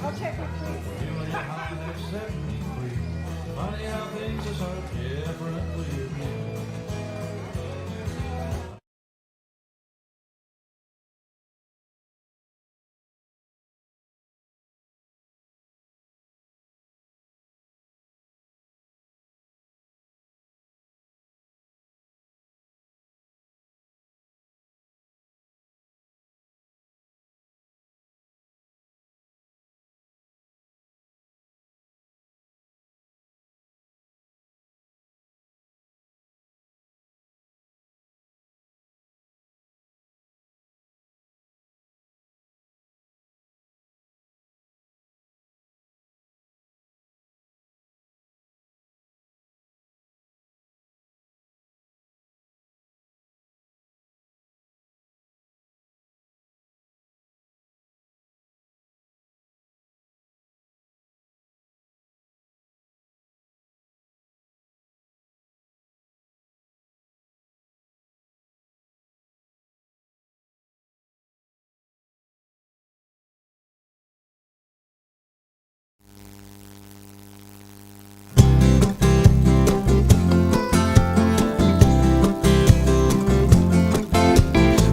I'll check with please. Funny how things are so different with you.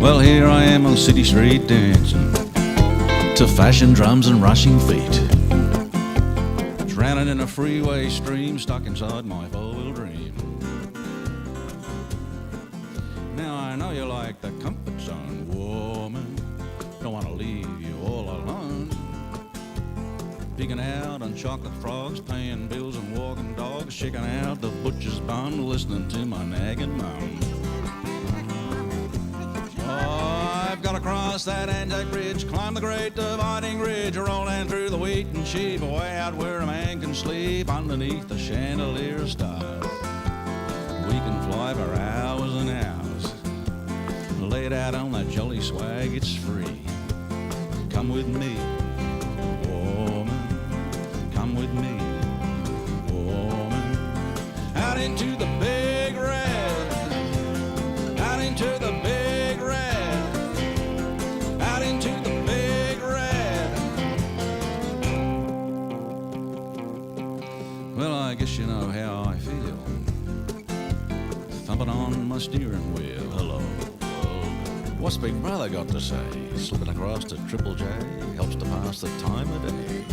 Well, here I am on City Street dancing to fashion drums and rushing feet, drowning in a freeway stream stuck inside my four-wheel dream. Now I know you like the comfort zone, woman, don't want to leave you all alone, pigging out on chocolate frogs, paying bills and walking dogs, shaking out the butcher's bun, listening to my nagging mum. I've got to cross that Anzac Bridge, climb the great dividing ridge, rolling through the wheat and sheep, way out where a man can sleep underneath the chandelier stars. We can fly for hours and hours, laid out on that jolly swag, it's free. Come with me, woman, come with me, woman, out into the big red, out into the big red, out into the big red. Well, I guess you know how I feel, thumping on my steering wheel. Hello, what's Big Brother got to say? Slipping across to Triple J helps to pass the time of day,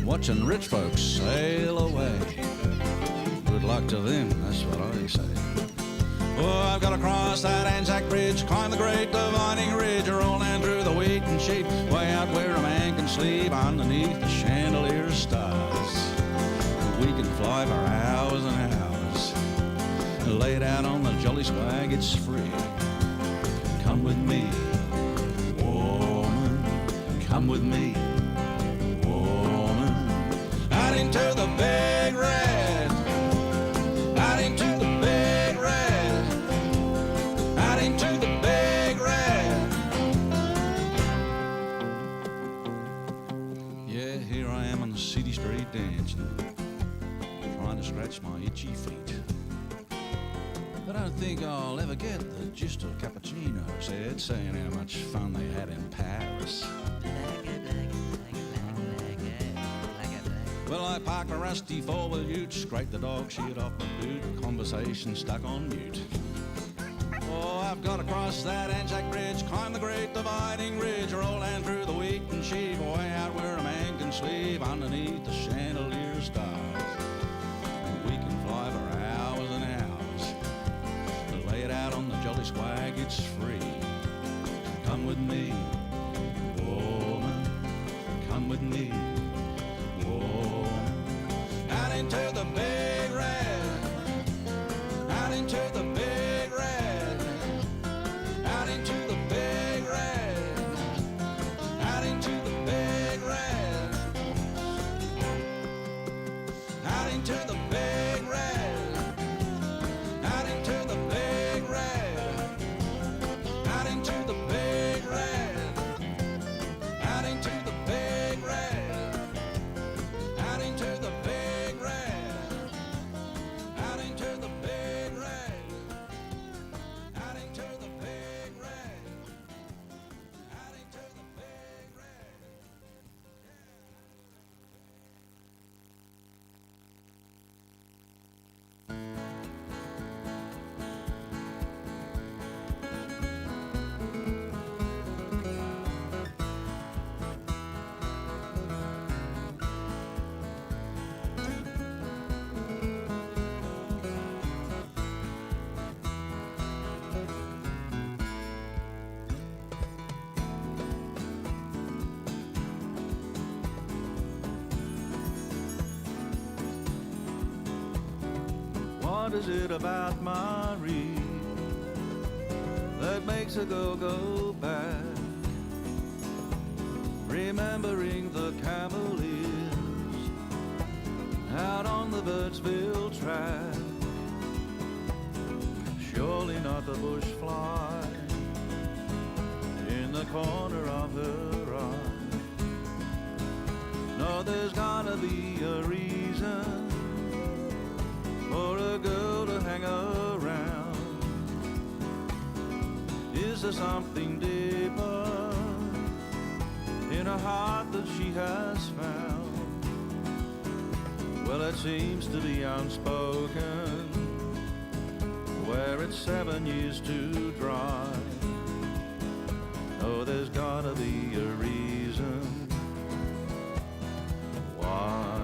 watching rich folks sail away. Good luck to them, that's what I say. Oh, I've got to cross that Anzac Bridge, climb the great dividing ridge, rolling through the wheat and sheep, way out where a man can sleep underneath the chandelier stars. We can fly for hours and hours, laid out on the jolly swag, it's free. Come with me, woman, come with me, woman, out into the big red, out into the big red, out into the big red. Yeah, here I am on the city street dancing, trying to scratch my itchy feet. I don't think I'll ever get the gist of cappuccino said, saying how much fun they had in Paris. Well, I parked a rusty four-wheel ute, scraped the dog shit off my boot, conversation stuck on mute. Oh, I've got to cross that Anzac Bridge, climb the great dividing ridge, rolling through the wheat and sheep, way out where a man can sleep underneath the chandelier stars. We can fly for hours and hours, lay it out on the jolly swag, it's free. Come with me, woman, come with me, woman, out into the big red, out into the big red, out into the big red, out into the big red, out into the big red, out into the big red, out into the big red, out into the big red, out into the big red, out into the big red. What is it about Marie that makes a girl go back? Remembering the Cavaliers out on the Birdsville track. Surely not the bush fly in the corner of her eye. No, there's gotta be a reason for a girl to hang around. Is there something deeper in a heart that she has found? Well, it seems to be unspoken, where it's 7 years too dry. Oh, there's gotta be a reason why.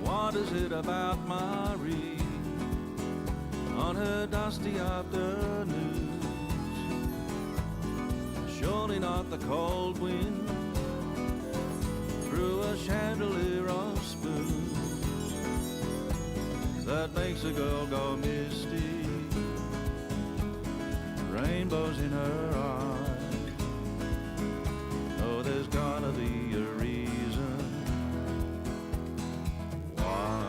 What is it about Marie on her dusty afternoons? Surely not the cold wind through a chandelier of spoons that makes a girl go misty, rainbows in her eyes. Oh, there's gotta be a reason why.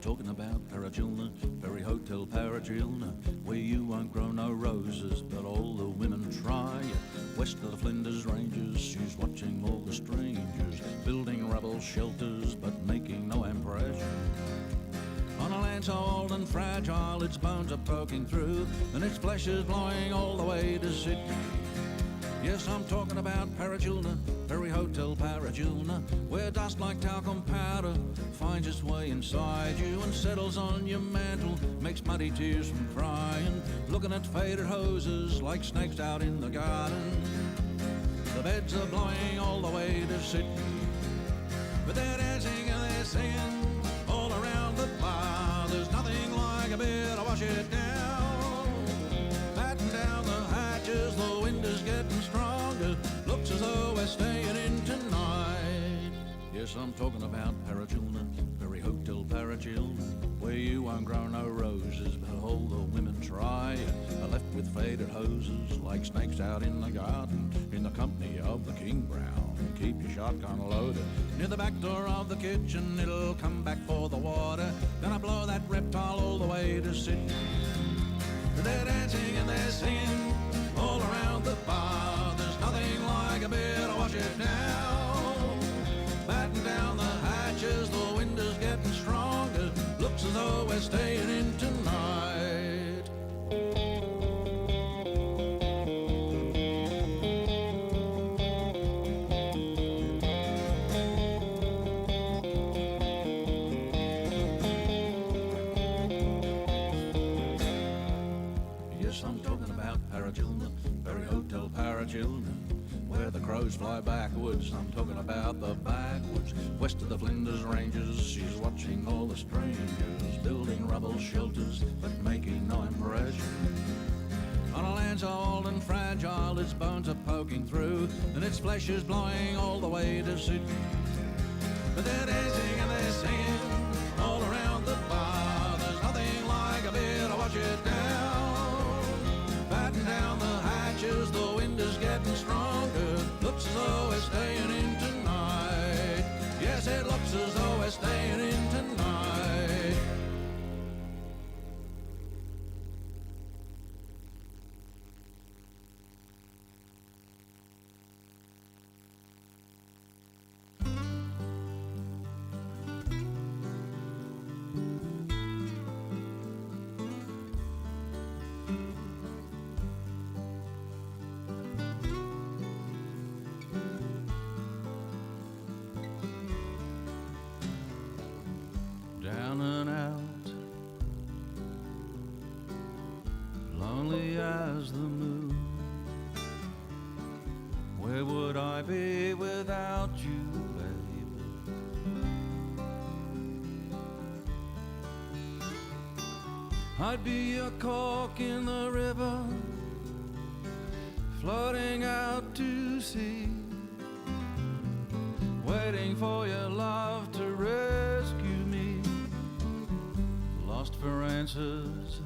Talking about Paragilna, Ferry Hotel Paragilna, where you won't grow no roses, but all the women try. West of the Flinders Ranges, she's watching all the strangers, building rubble shelters, but making no impression. On a land so old and fragile, its bones are poking through, and its flesh is blowing all the way to Sydney. Yes, I'm talking about Paragilna, Ferry Hotel Paragilna, where dust like talcum powder finds its way inside you and settles on your mantle, makes muddy tears from crying, looking at faded hoses like snakes out in the garden. The beds are blowing all the way to Sydney, but they're dancing and they're singing all around the bar. There's nothing like a beer to wash it down. Batten down the hatches, the wind is getting stronger, looks as though we're staying in tonight. Yes, I'm talking about Paragilna, Ferry Hotel Paragilna, where you won't grow no roses, but all the women try. Are left with faded hoses like snakes out in the garden, in the company of the King Brown. Keep your shotgun loaded near the back door of the kitchen, it'll come back for the water. Gonna blow that reptile all the way to Sydney. They're dancing and they're singing all around the bar. There's nothing like a beer to wash it down. Batten down the hatches, the wind is getting stronger, looks as though we're staying in tonight. Yes, I'm talking about Paragilna, Ferry Hotel Paragilna, where the crows fly backwards. I'm talking about the backwoods, west of the Flinders Ranges. She's watching all the strangers, building rubble shelters, but making no impression. On a land so old and fragile, its bones are poking through, and its flesh is blowing all the way to Sydney. But they're dancing and they're singing all around the bar. There's nothing like a beer as the moon. Where would I be without you, baby? I'd be a cork in the river, floating out to sea, waiting for your love to rescue me, lost for answers.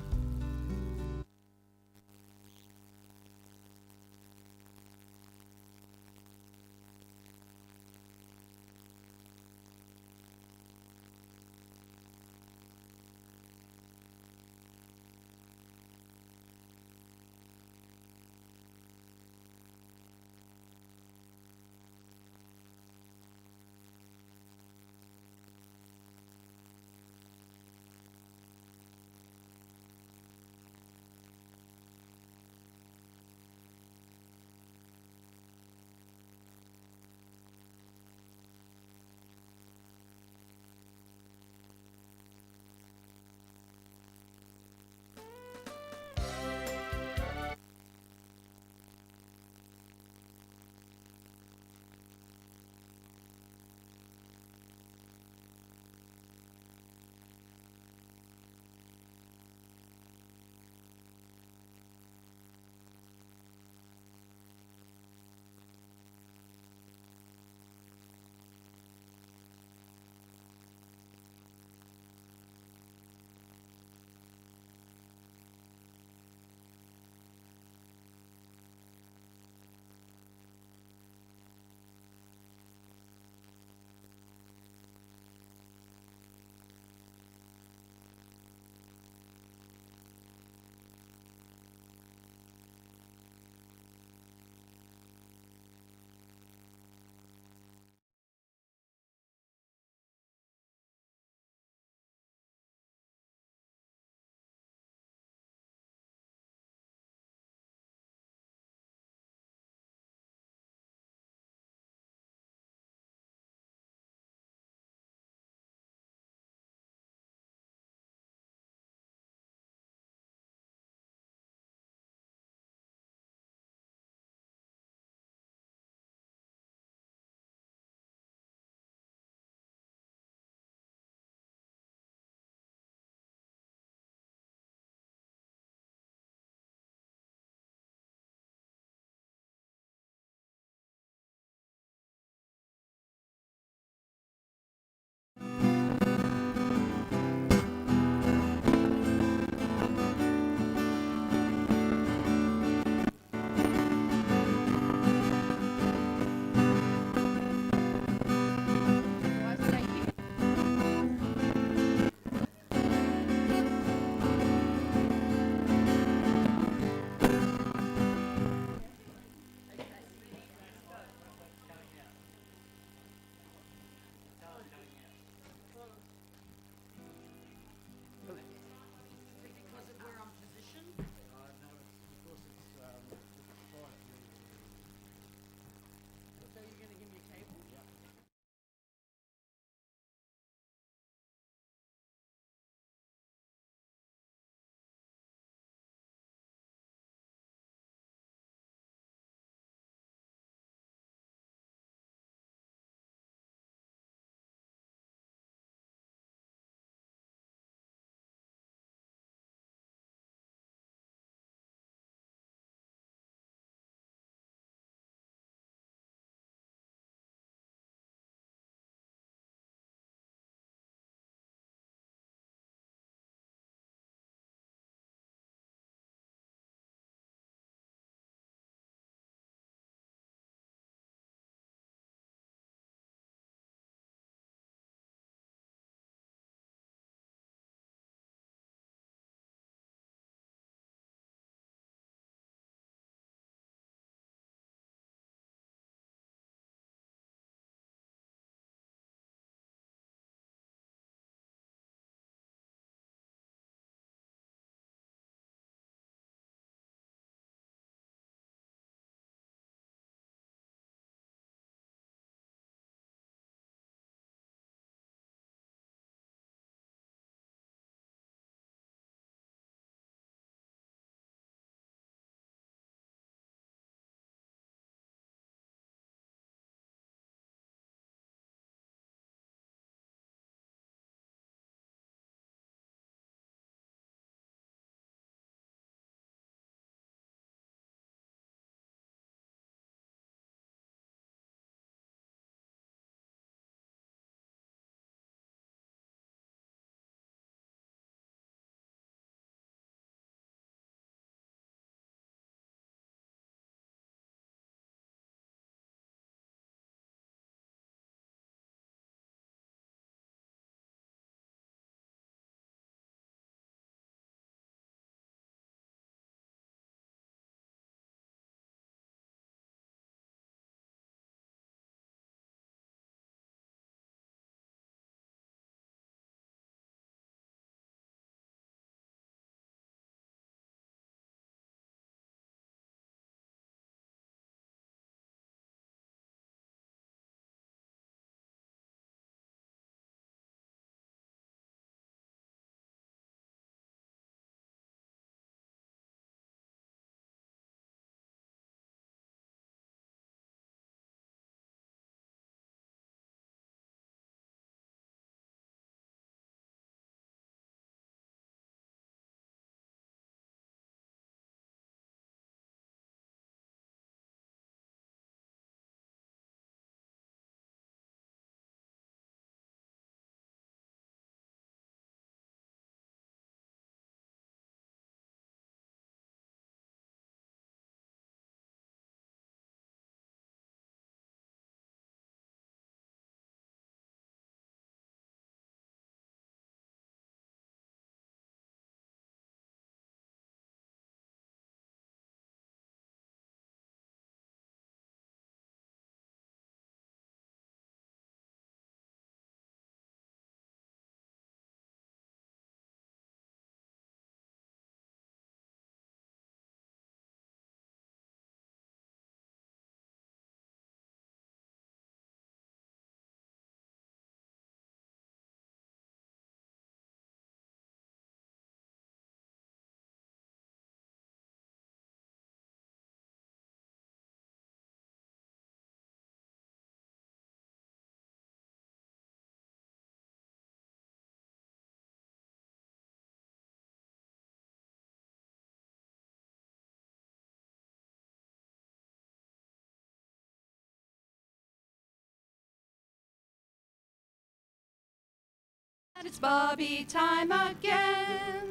And it's Barbie time again.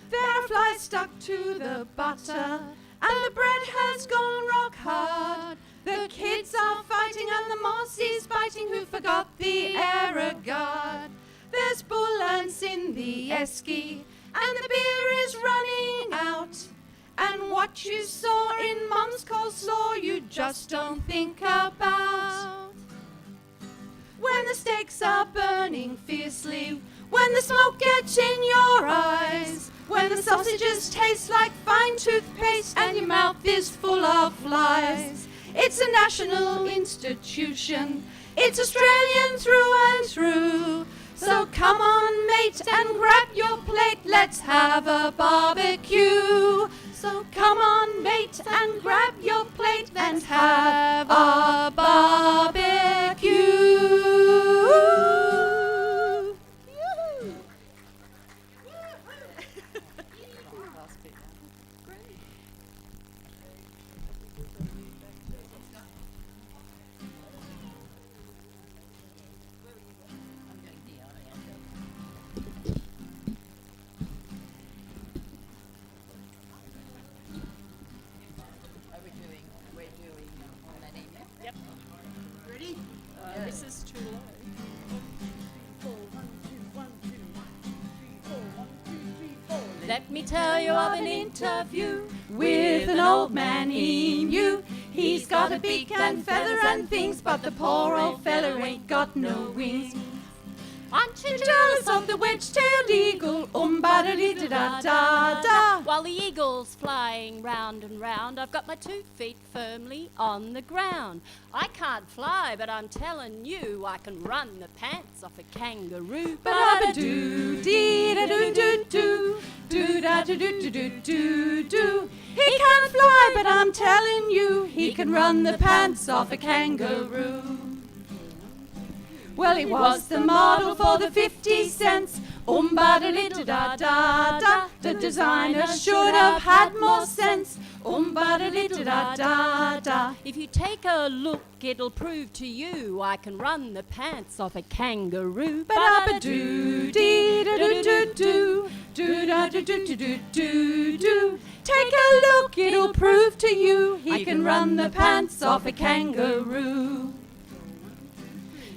There are flies stuck to the butter, and the bread has gone rock hard. The kids are fighting and the moss is biting. Who forgot the error guard? There's bull ants in the esky, and the beer is running out. And what you saw in Mum's coleslaw you just don't think about. When the steaks are burning fiercely, when the smoke gets in your eyes, when the sausages taste like fine toothpaste and your mouth is full of flies. It's a national institution, it's Australian through and through. So come on mate and grab your plate, let's have a barbecue. So come on mate and grab your plate and have a barbecue. This is too low. Let me tell you of an interview with an old man emu. He's got a beak and feathers and things, but the poor old fellow ain't got no wings. Aren't you jealous of the wedge-tailed eagle? Ba-da-dee-da-da-da-da. While the eagle's flying round and round, I've got my 2 feet firmly on the ground. I can't fly, but I'm telling you, I can run the pants off a kangaroo. Ba-da-ba-doo-dee-da-doo-doo-doo, doo-da-doo-doo-doo-doo-doo. He can't fly, but I'm telling you, he can run the pants off a kangaroo. Well, he was the model for the 50 cents. Ba-da-dee-da-da-da-da. The designer should have had more sense. Ba-da-dee-da-da-da-da. If you take a look, it'll prove to you I can run the pants off a kangaroo. Ba-da-ba-doo-dee-da-doo-doo-doo, doo-da-doo-doo-doo-doo-doo. Take a look, it'll prove to you he can run the pants off a kangaroo.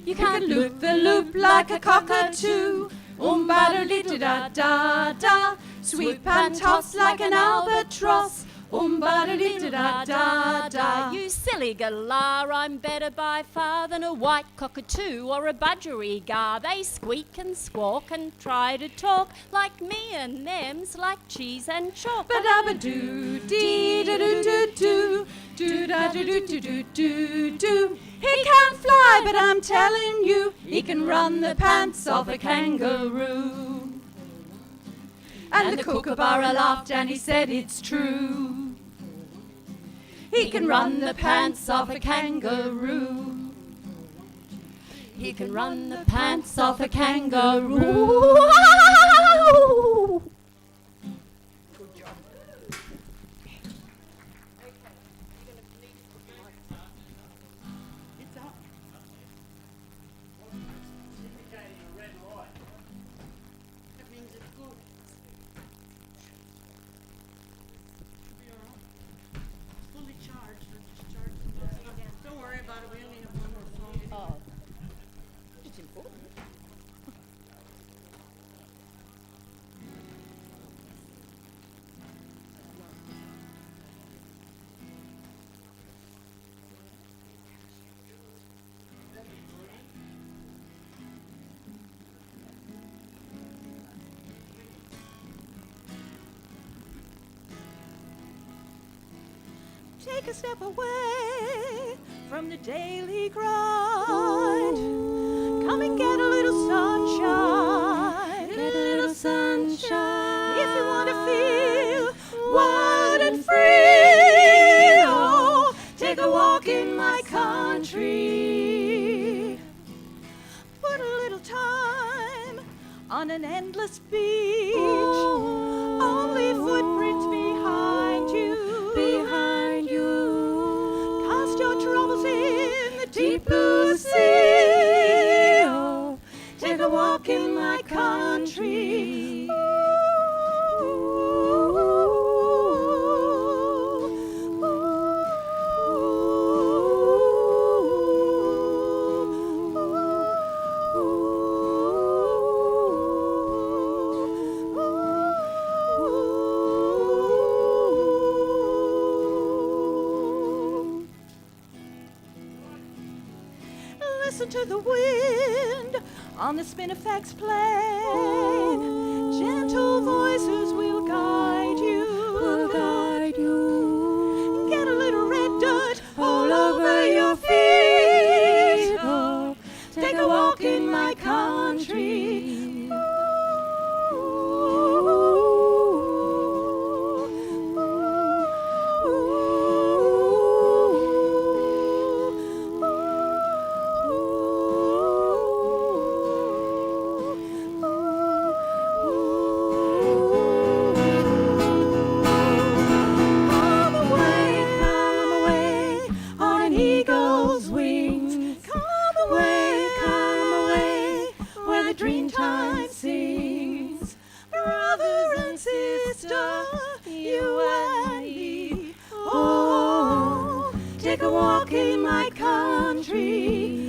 You can loop the loop like a cockatoo. Ba-da-dee-da-da-da. Sweep and toss like an albatross. Ba-da-dee-da-da-da. You silly galah, I'm better by far than a white cockatoo or a budgerigar. They squeak and squawk and try to talk like me, and them's like cheese and chalk. Ba-da-ba-doo-dee-da-doo-doo-doo, doo-da-doo-doo-doo-doo-doo. He can't fly, but I'm telling you, he can run the pants off a kangaroo. And the kookaburra laughed and he said it's true. He can run the pants off a kangaroo. He can run the pants off a kangaroo. Take a step away from the daily grind. Come and get a little sunshine. Get a little sunshine. If you want to feel wild and free, oh, take a walk in my country. Put a little time on an endless beach. Only footprints behind you. Troubles in the deep blue sea. Oh, take a walk Listen to the wind on the Spinifex plane. Gentle voices will guide you. Get a little red dirt all over your feet. Oh, take a walk in my country. Dreamtime sings, brother and sister, you and me. Oh, take a walk in my country.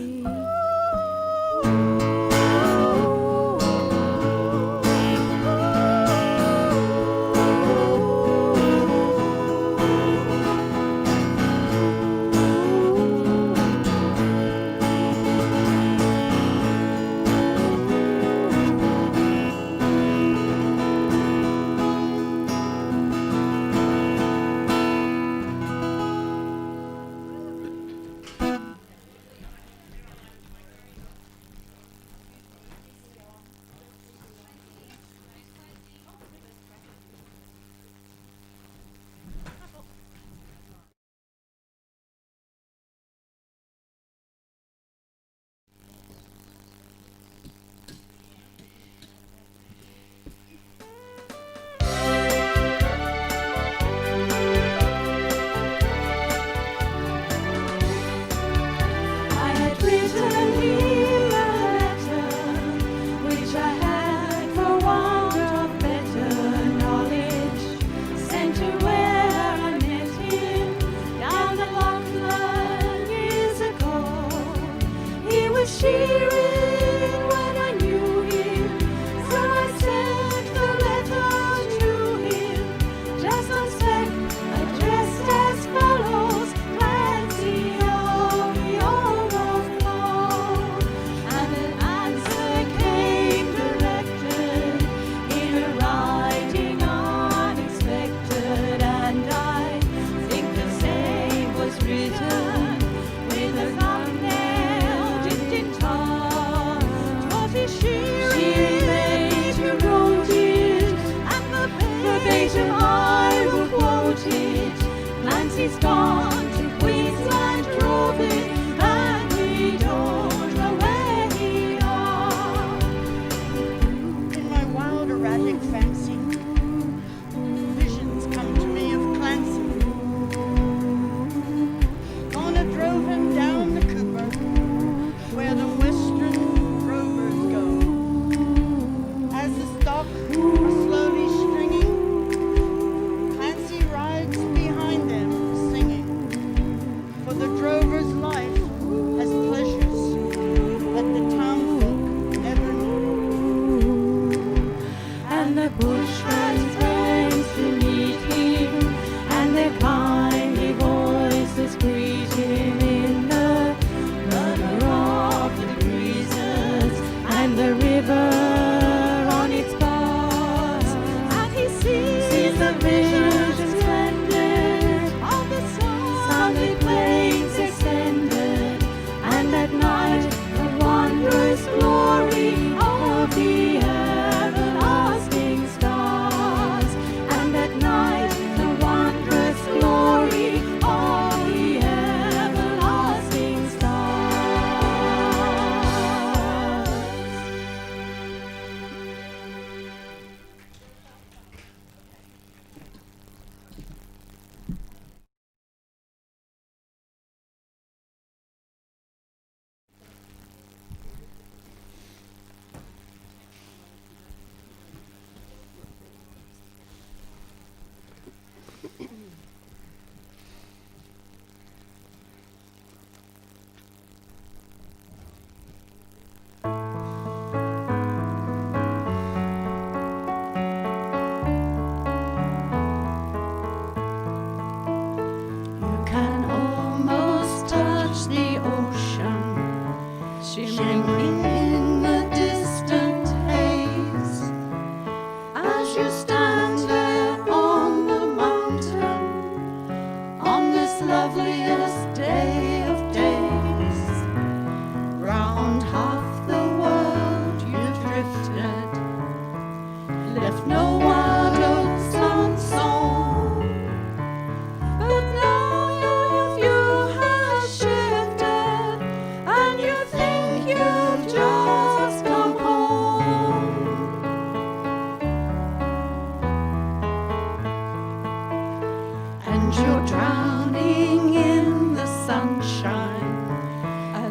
you're drowning in the sunshine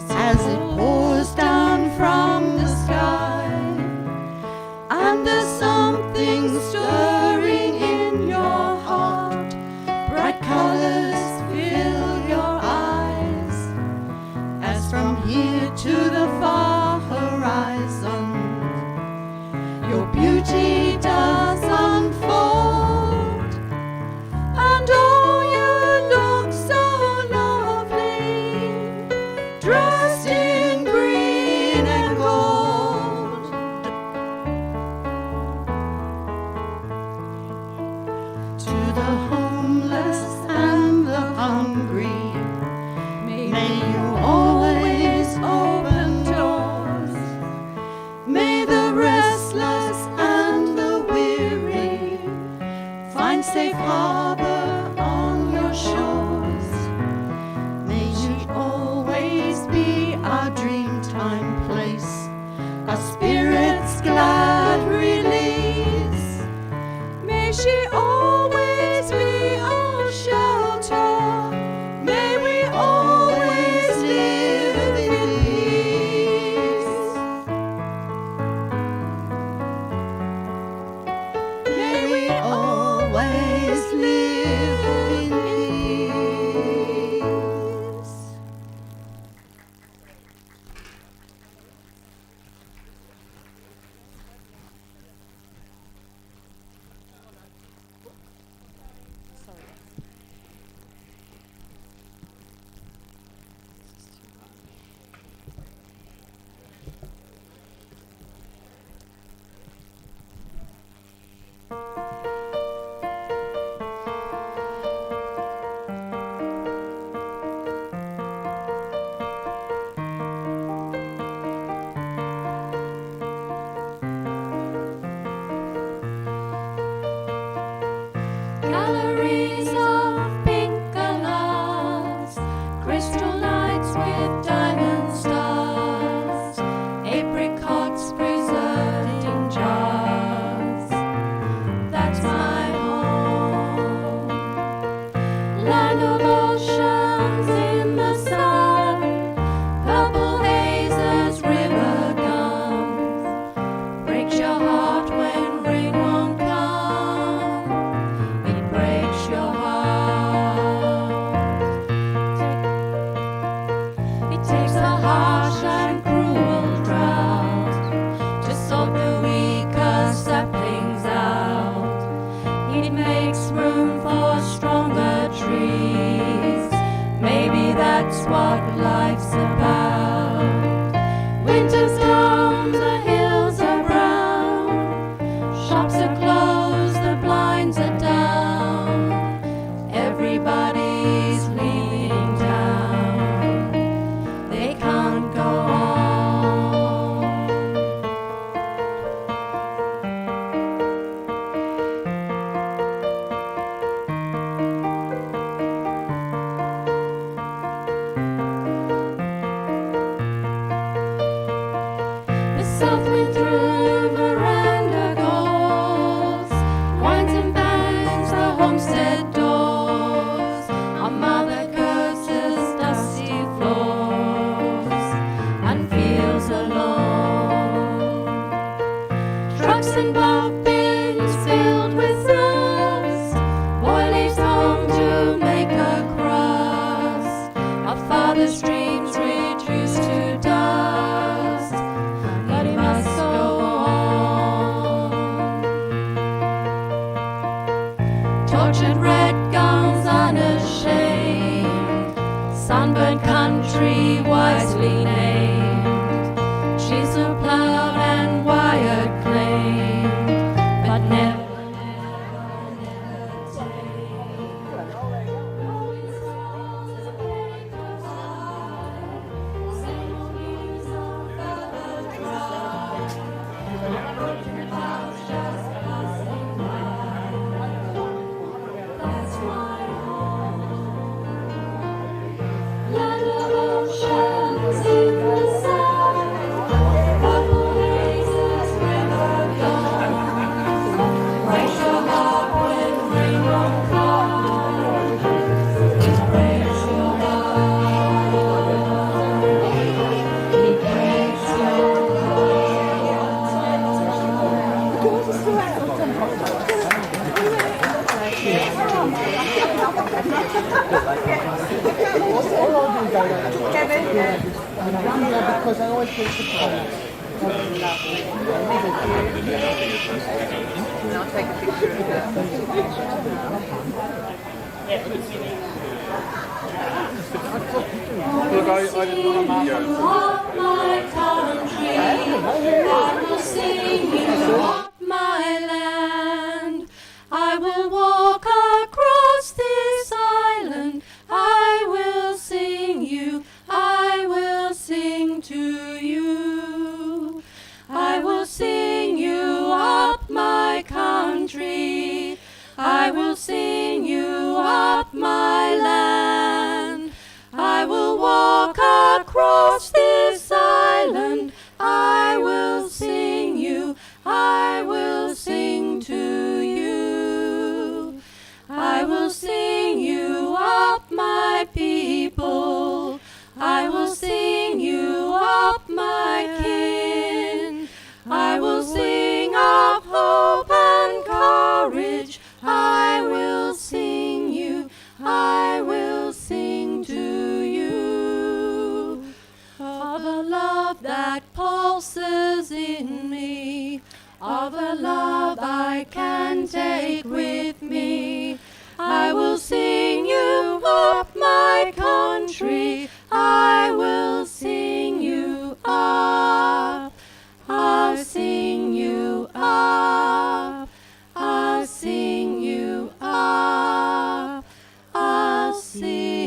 as it pours down from the sky, and there's something stirring in your heart. Bright colors fill your eyes as from here to the far horizon your beauty does unfold, and oh, you look so lovely, dressed in green and gold. To the homeless and the hungry, may you always open doors. May the restless and the weary find safe harbor on your shores. May she always be our dreamtime place, a spirit's glad release. May she always be our shelter. May we always live in peace. May we always live in peace. Galleries of pink galahs, crystal lights with diamond stars, apricots preserved in jars. That's my home. Land of oceans in the sun, purple haze as river gums, breaks your heart when rain won't come. It breaks your heart. It takes a harsh and cruel drought to sort the weaker saplings out. It makes room for stronger trees. Maybe that's what life's about. Winter's come, the hills are brown, shops are closed, the blinds are down. Everybody's leaving town. They can't go on. The south wind through veranda goes, winds and bangs the homestead doors. Our mother curses dusty floors and feels alone. Trucks and bobbins filled with dust, boy leaves home to make a crust. Our father's dreams reduced to dust, but he must go on. Tortured red guns unashamed, sunburned country wisely named. Chisel plowed and wire claimed, but never Land of oceans in because I always keep the corner. And I'll take a picture of that. Look, I didn't want to my country, I will sing you of my land. I will walk across this island. I will sing you. I will sing to you. I will sing you up my country. I will sing you up my land. I will walk across this island. I will sing you. I will sing to you. I will sing you up my people. I will sing you up my kin. I will sing of hope and courage. I will sing you. I will sing to you. Of a love that pulses in me, of a love I can take with me. I will sing you up my country. I will sing you up. I'll sing you up. I'll sing you up. I'll sing.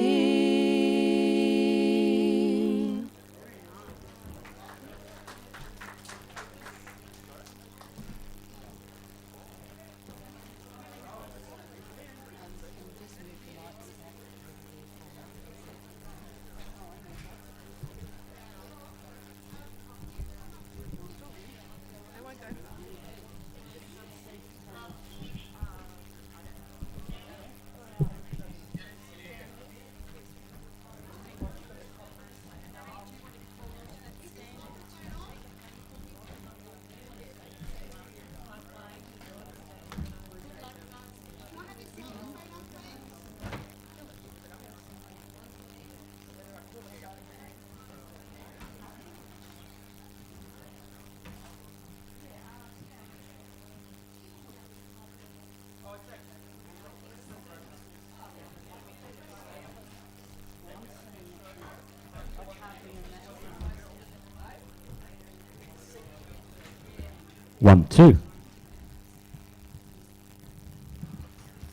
One, two.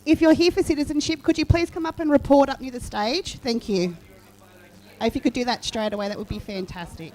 If you're here for citizenship, could you please come up and report up near the stage? Thank you. If you could do that straight away, that would be fantastic.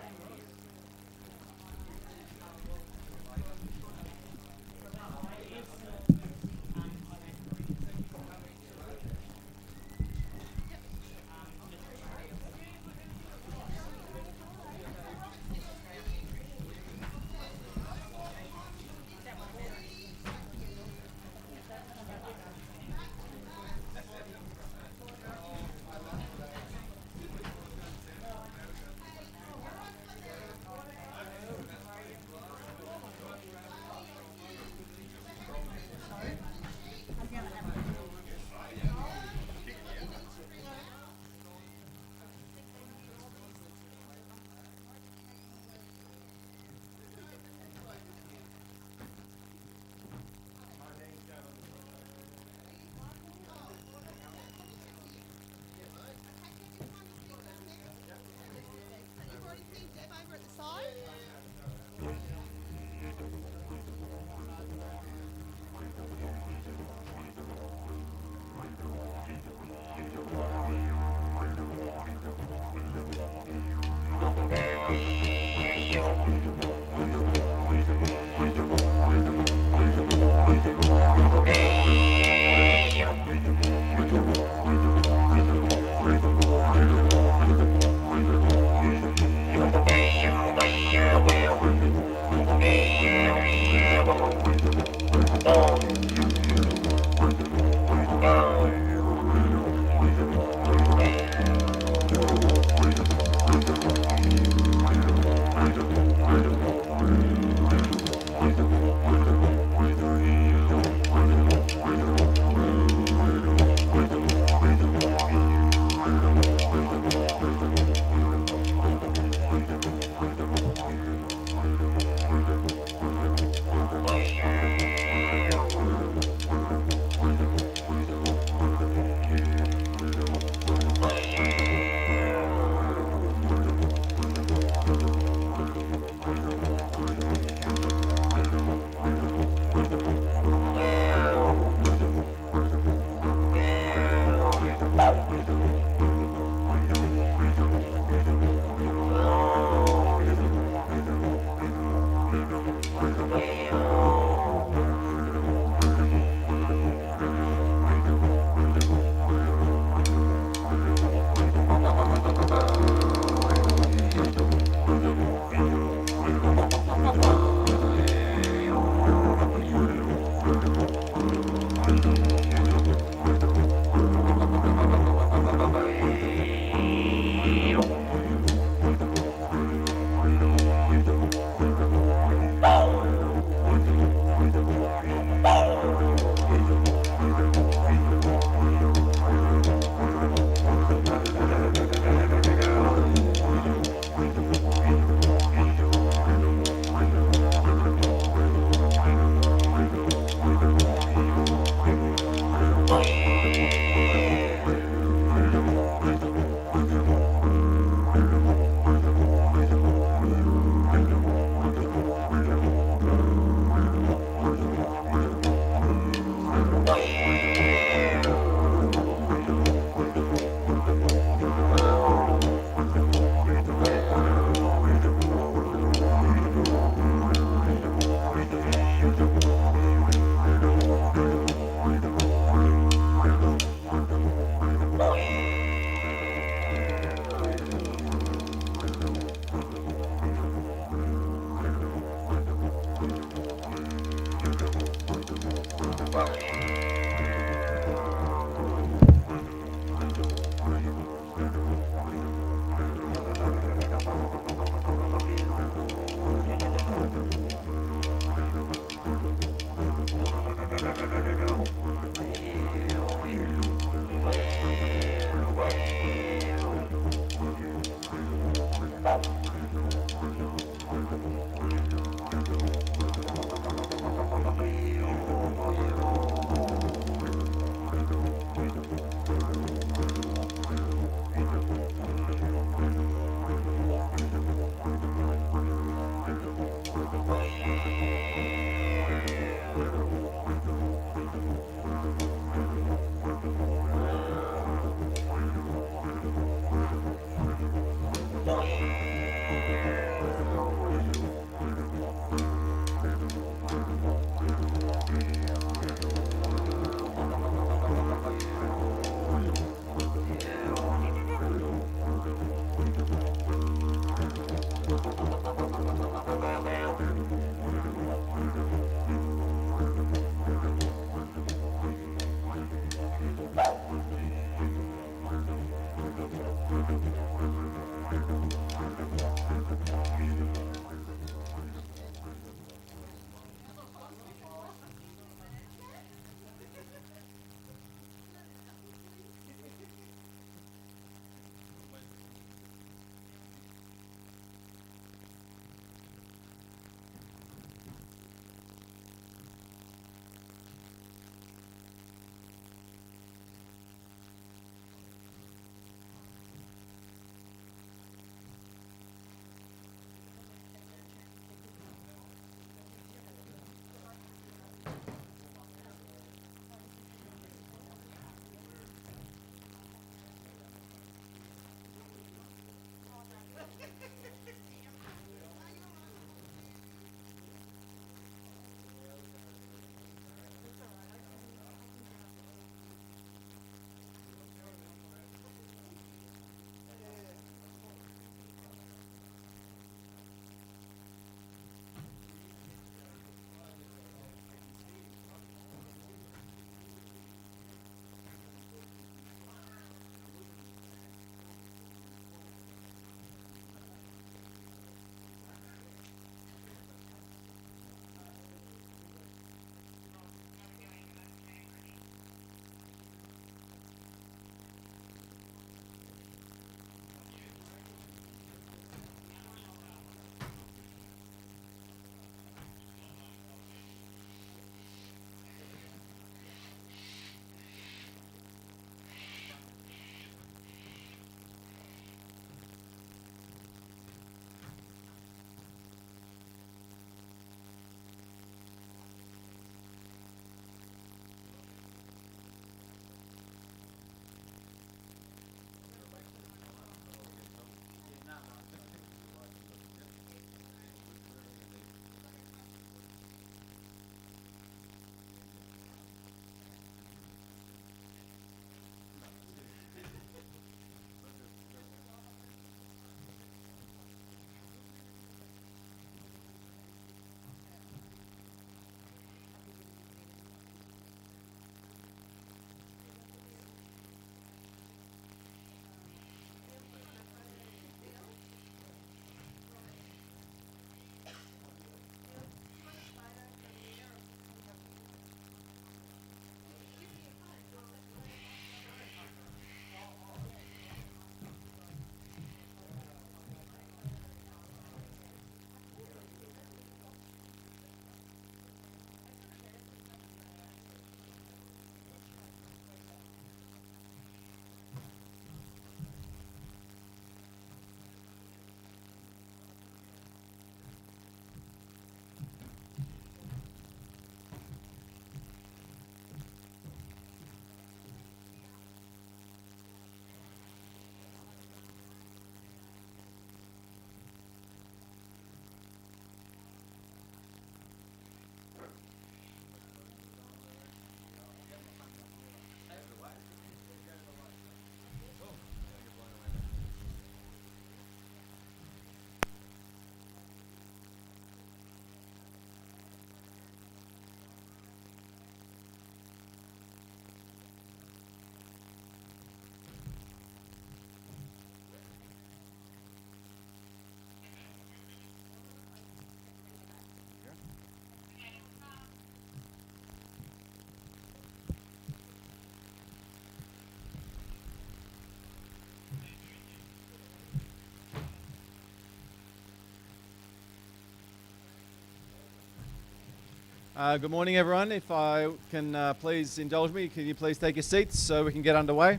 Good morning, everyone. If I can please indulge me, can you please take your seats so we can get underway?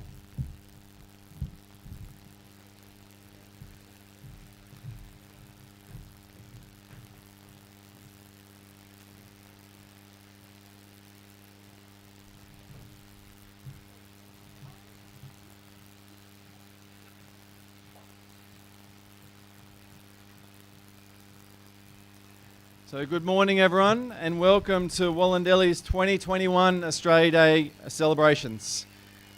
So good morning, everyone, and welcome to Wollondilly's 2021 Australia Day celebrations.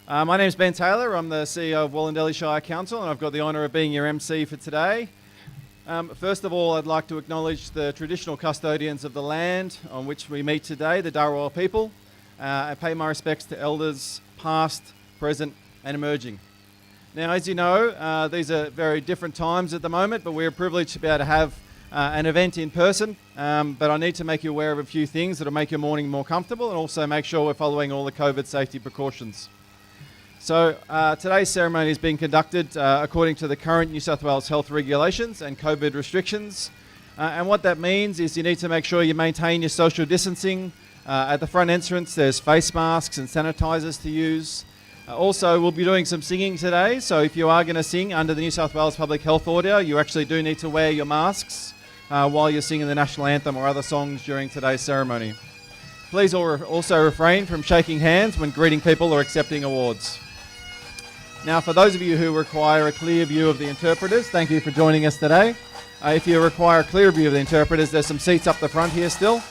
My name is Ben Taylor. I'm the CEO of Wollondilly Shire Council, and I've got the honour of being your MC for today. First of all, I'd like to acknowledge the traditional custodians of the land on which we meet today, the Dharawal people, and pay my respects to elders past, present and emerging. Now, as you know, these are very different times at the moment, but we're privileged to be able to have an event in person, but I need to make you aware of a few things that will make your morning more comfortable and also make sure we're following all the COVID safety precautions. So today's ceremony is being conducted according to the current New South Wales health regulations and COVID restrictions. And what that means is you need to make sure you maintain your social distancing. At the front entrance there's face masks and sanitisers to use. Also, we'll be doing some singing today, so if you are going to sing under the New South Wales Public Health Order, you actually do need to wear your masks while you're singing the national anthem or other songs during today's ceremony. Please also refrain from shaking hands when greeting people or accepting awards. Now, for those of you who require a clear view of the interpreters, thank you for joining us today. If you require a clear view of the interpreters, there's some seats up the front here still.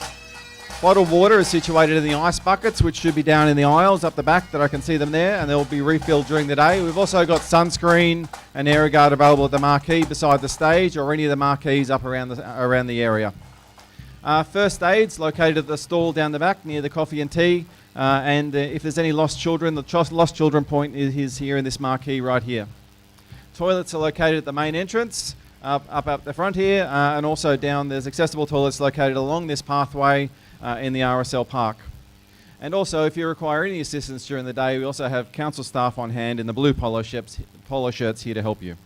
Bottled water is situated in the ice buckets, which should be down in the aisles up the back that I can see them there, and they'll be refilled during the day. We've also got sunscreen and air guard available at the marquee beside the stage or any of the marquees up around the area. First aid's located at the stall down the back near the coffee and tea, and if there's any lost children, the lost children point is here in this marquee right here. Toilets are located at the main entrance, up the front here, and also down there's accessible toilets located along this pathway in the RSL Park. And also, if you require any assistance during the day, we also have council staff on hand in the blue polo shirts here to help you.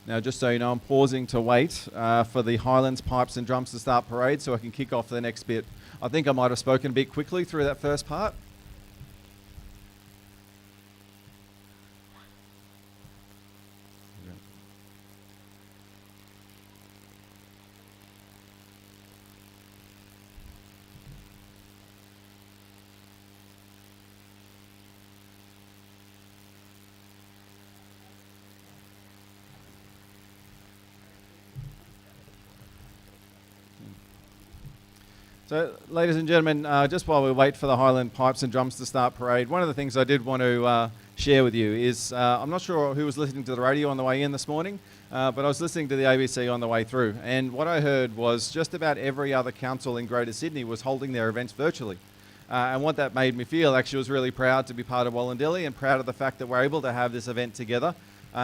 Now, just so you know, I'm pausing to wait for the Highlands Pipes and Drums to start parade so I can kick off the next bit. I think I might have spoken a bit quickly through that first part. So, ladies and gentlemen, just while we wait for the Highland Pipes and Drums to start parade, one of the things I did want to share with you is, I'm not sure who was listening to the radio on the way in this morning, but I was listening to the ABC on the way through, and what I heard was just about every other council in Greater Sydney was holding their events virtually. And what that made me feel actually was really proud to be part of Wollondilly and proud of the fact that we're able to have this event together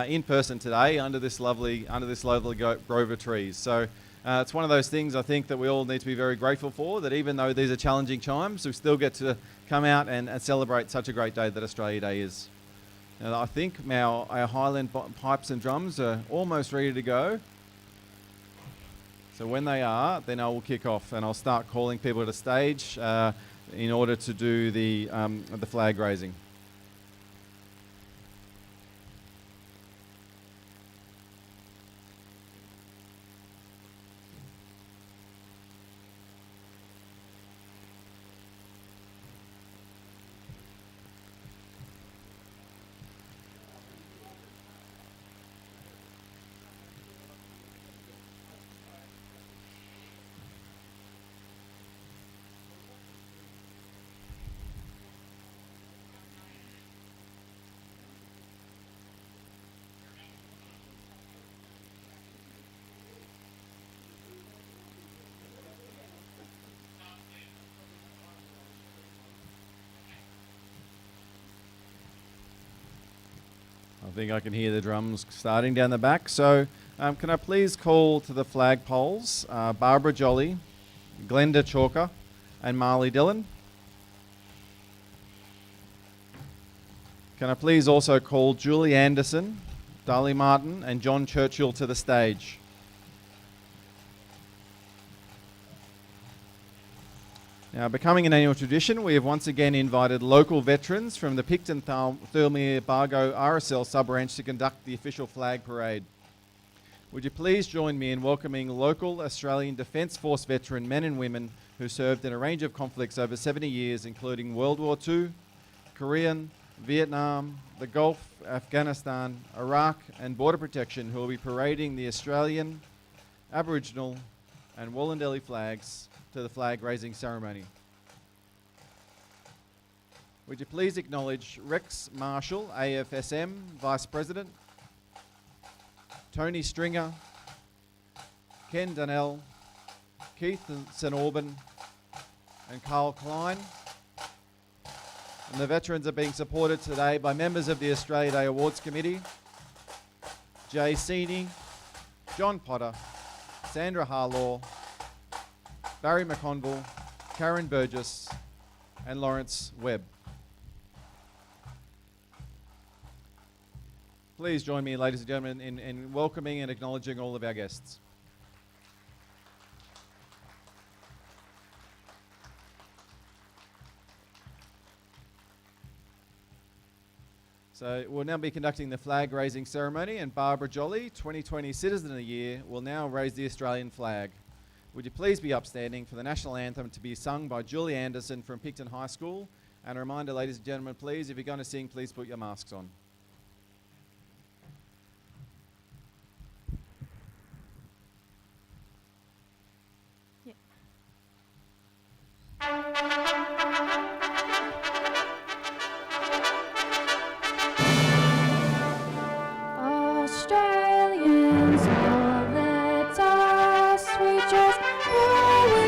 in person today under this lovely grove of trees. So. It's one of those things I think that we all need to be very grateful for, that even though these are challenging times, we still get to come out and celebrate such a great day that Australia Day is. Now, I think our Highland Pipes and Drums are almost ready to go. So when they are, then I will kick off and I'll start calling people to the stage in order to do the flag raising. I think I can hear the drums starting down the back. So can I please call to the flagpoles Barbara Jolly, Glenda Chalker and Marley Dillon. Can I please also call Julie Anderson, Darley Martin and John Churchill to the stage. Now, becoming an annual tradition, we have once again invited local veterans from the Picton Thirlmere Bargo RSL sub-branch to conduct the official flag parade. Would you please join me in welcoming local Australian Defence Force veteran men and women who served in a range of conflicts over 70 years, including World War II, Korean, Vietnam, the Gulf, Afghanistan, Iraq and border protection, who will be parading the Australian, Aboriginal and Wollondilly flags to the flag raising ceremony. Would you please acknowledge Rex Marshall, AFSM Vice President, Tony Stringer, Ken Donnell, Keith St Auburn and Carl Klein. And the veterans are being supported today by members of the Australia Day Awards Committee, Jay Seeney, John Potter, Sandra Harlaw, Barry McConville, Karen Burgess and Lawrence Webb. Please join me, ladies and gentlemen, in welcoming and acknowledging all of our guests. So we'll now be conducting the flag raising ceremony, and Barbara Jolly, 2020 Citizen of the Year, will now raise the Australian flag. Would you please be upstanding for the national anthem to be sung by Julie Anderson from Picton High School? And a reminder, ladies and gentlemen, please, if you're going to sing, please put your masks on. Australians, all let us rejoice, for we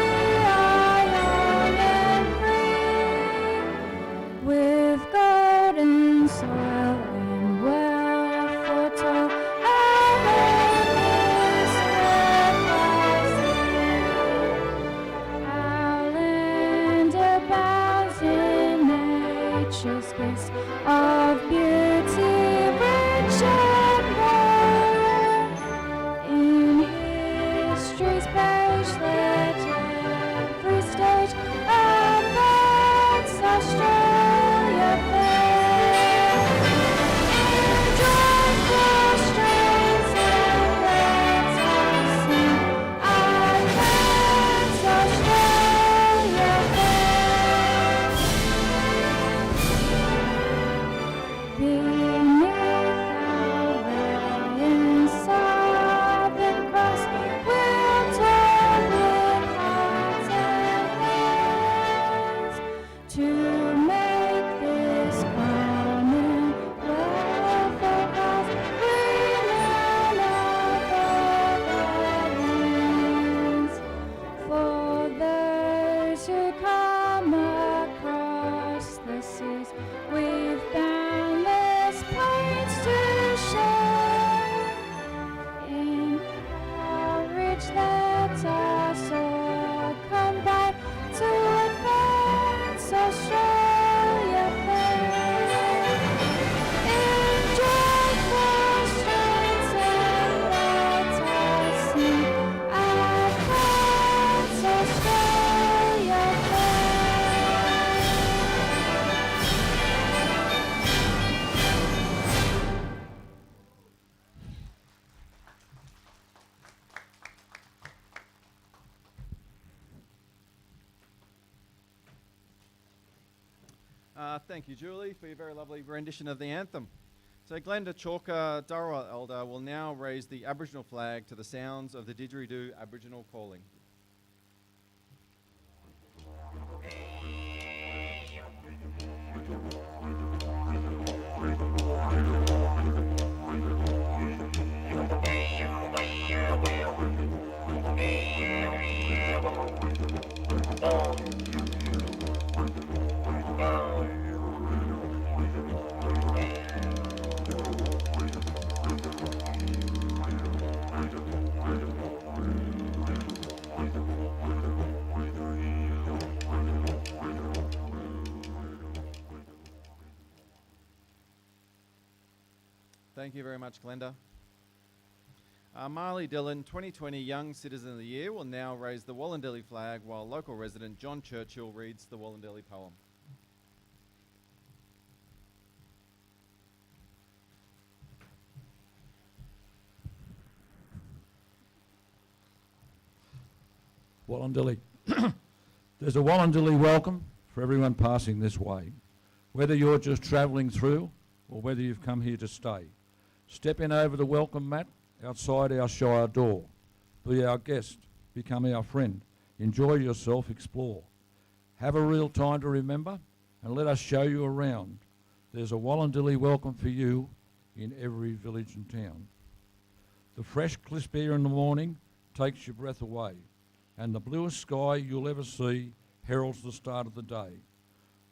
are young and free, with golden soil and wealth for toil, our land is rising. Our land abounds in nature's gifts of beauty, rich and in history's page, let every stage advance Australia fair. In joyful strains and let us sing, advance Australia fair. Beneath our radiant Southern Cross, we'll toil with hearts and hands to make this commonwealth of ours renown of other lands. For those who come across the seas, we've boundless plains to share. In courage let us all combine to advance Australia fair. In joyful strains and let us sing, advance Australia fair. Thank you, Julie, for your very lovely rendition of the anthem. So Glenda Chalker Darwa Elder will now raise the Aboriginal flag to the sounds of the didgeridoo Aboriginal calling. Thank you very much, Glenda. Marley Dillon, 2020 Young Citizen of the Year, will now raise the Wollondilly flag while local resident John Churchill reads the Wollondilly poem. Wollondilly. There's a Wollondilly welcome for everyone passing this way, whether you're just travelling through or whether you've come here to stay. Step in over the welcome mat outside our Shire door. Be our guest, become our friend, enjoy yourself, explore. Have a real time to remember and let us show you around. There's a Wollondilly welcome for you in every village and town. The fresh crisp air in the morning takes your breath away, and the bluest sky you'll ever see heralds the start of the day.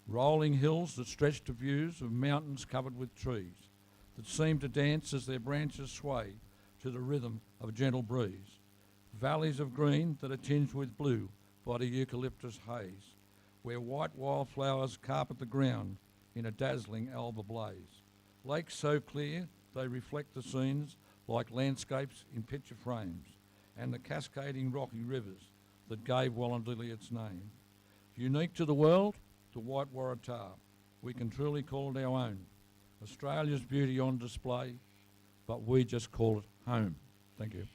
Rolling hills that stretch to views of mountains covered with trees that seem to dance as their branches sway to the rhythm of a gentle breeze. Valleys of green that are tinged with blue by the eucalyptus haze, where white wildflowers carpet the ground in a dazzling alba blaze. Lakes so clear they reflect the scenes like landscapes in picture frames, and the cascading rocky rivers that gave Wollondilly its name. Unique to the world, the White Waratah, we can truly call it our own. Australia's beauty on display, but we just call it home. Thank you.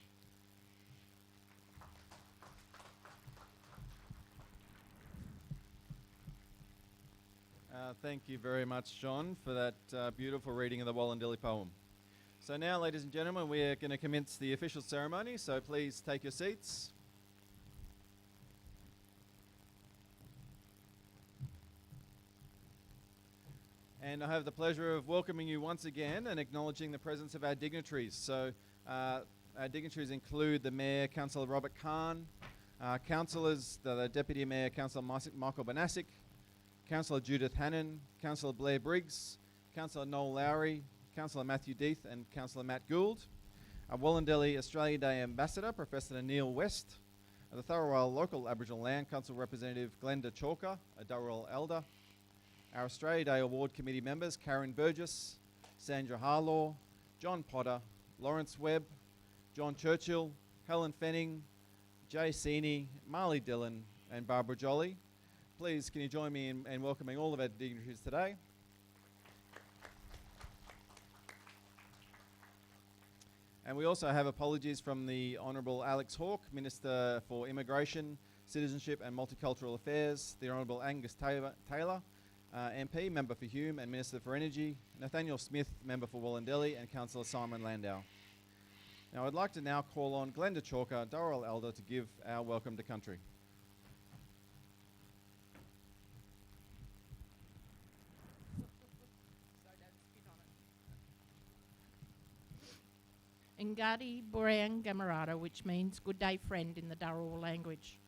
Thank you very much, John, for that beautiful reading of the Wollondilly poem. So now, ladies and gentlemen, we are going to commence the official ceremony, so please take your seats. And I have the pleasure of welcoming you once again and acknowledging the presence of our dignitaries. So our dignitaries include the Mayor, Councillor Robert Kahn, councillors, the Deputy Mayor, Councillor Michael Banasic, Councillor Judith Hannon, Councillor Blair Briggs, Councillor Noel Lowry, Councillor Matthew Death and Councillor Matt Gould, our Wollondilly Australia Day Ambassador, Professor Neil West, the Tharawal Local Aboriginal Land Council Representative Glenda Chalker, a Darawal Elder, our Australia Day Award Committee members Karen Burgess, Sandra Harlaw, John Potter, Lawrence Webb, John Churchill, Helen Fenning, Jay Seeney, Marley Dillon and Barbara Jolly. Please can you join me in welcoming all of our dignitaries today. And we also have apologies from the Honourable Alex Hawke, Minister for Immigration, Citizenship and Multicultural Affairs, the Honourable Angus Taylor, MP, Member for Hume and Minister for Energy, Nathaniel Smith, Member for Wollondilly, and Councillor Simon Landau. Now I'd like to now call on Glenda Chalker, Darawal Elder, to give our welcome to country. Ngadi Burang Gamarada, which means good day friend in the Darawal language.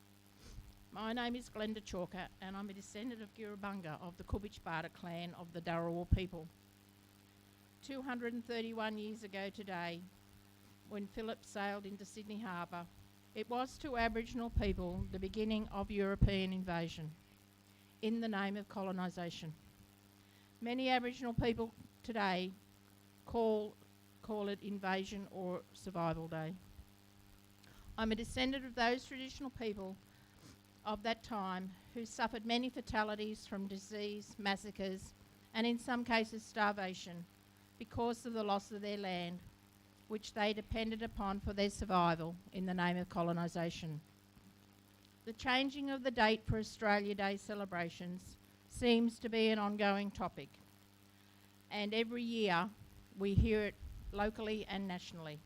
My name is Glenda Chalker and I'm a descendant of Girabunga of the Kubich-Barta clan of the Darawal people. 231 years ago today, when Phillip sailed into Sydney Harbour, it was to Aboriginal people the beginning of European invasion in the name of colonisation. Many Aboriginal people today call it Invasion or Survival Day. I'm a descendant of those traditional people of that time who suffered many fatalities from disease, massacres, and in some cases starvation because of the loss of their land, which they depended upon for their survival in the name of colonisation. The changing of the date for Australia Day celebrations seems to be an ongoing topic, and every year we hear it locally and nationally.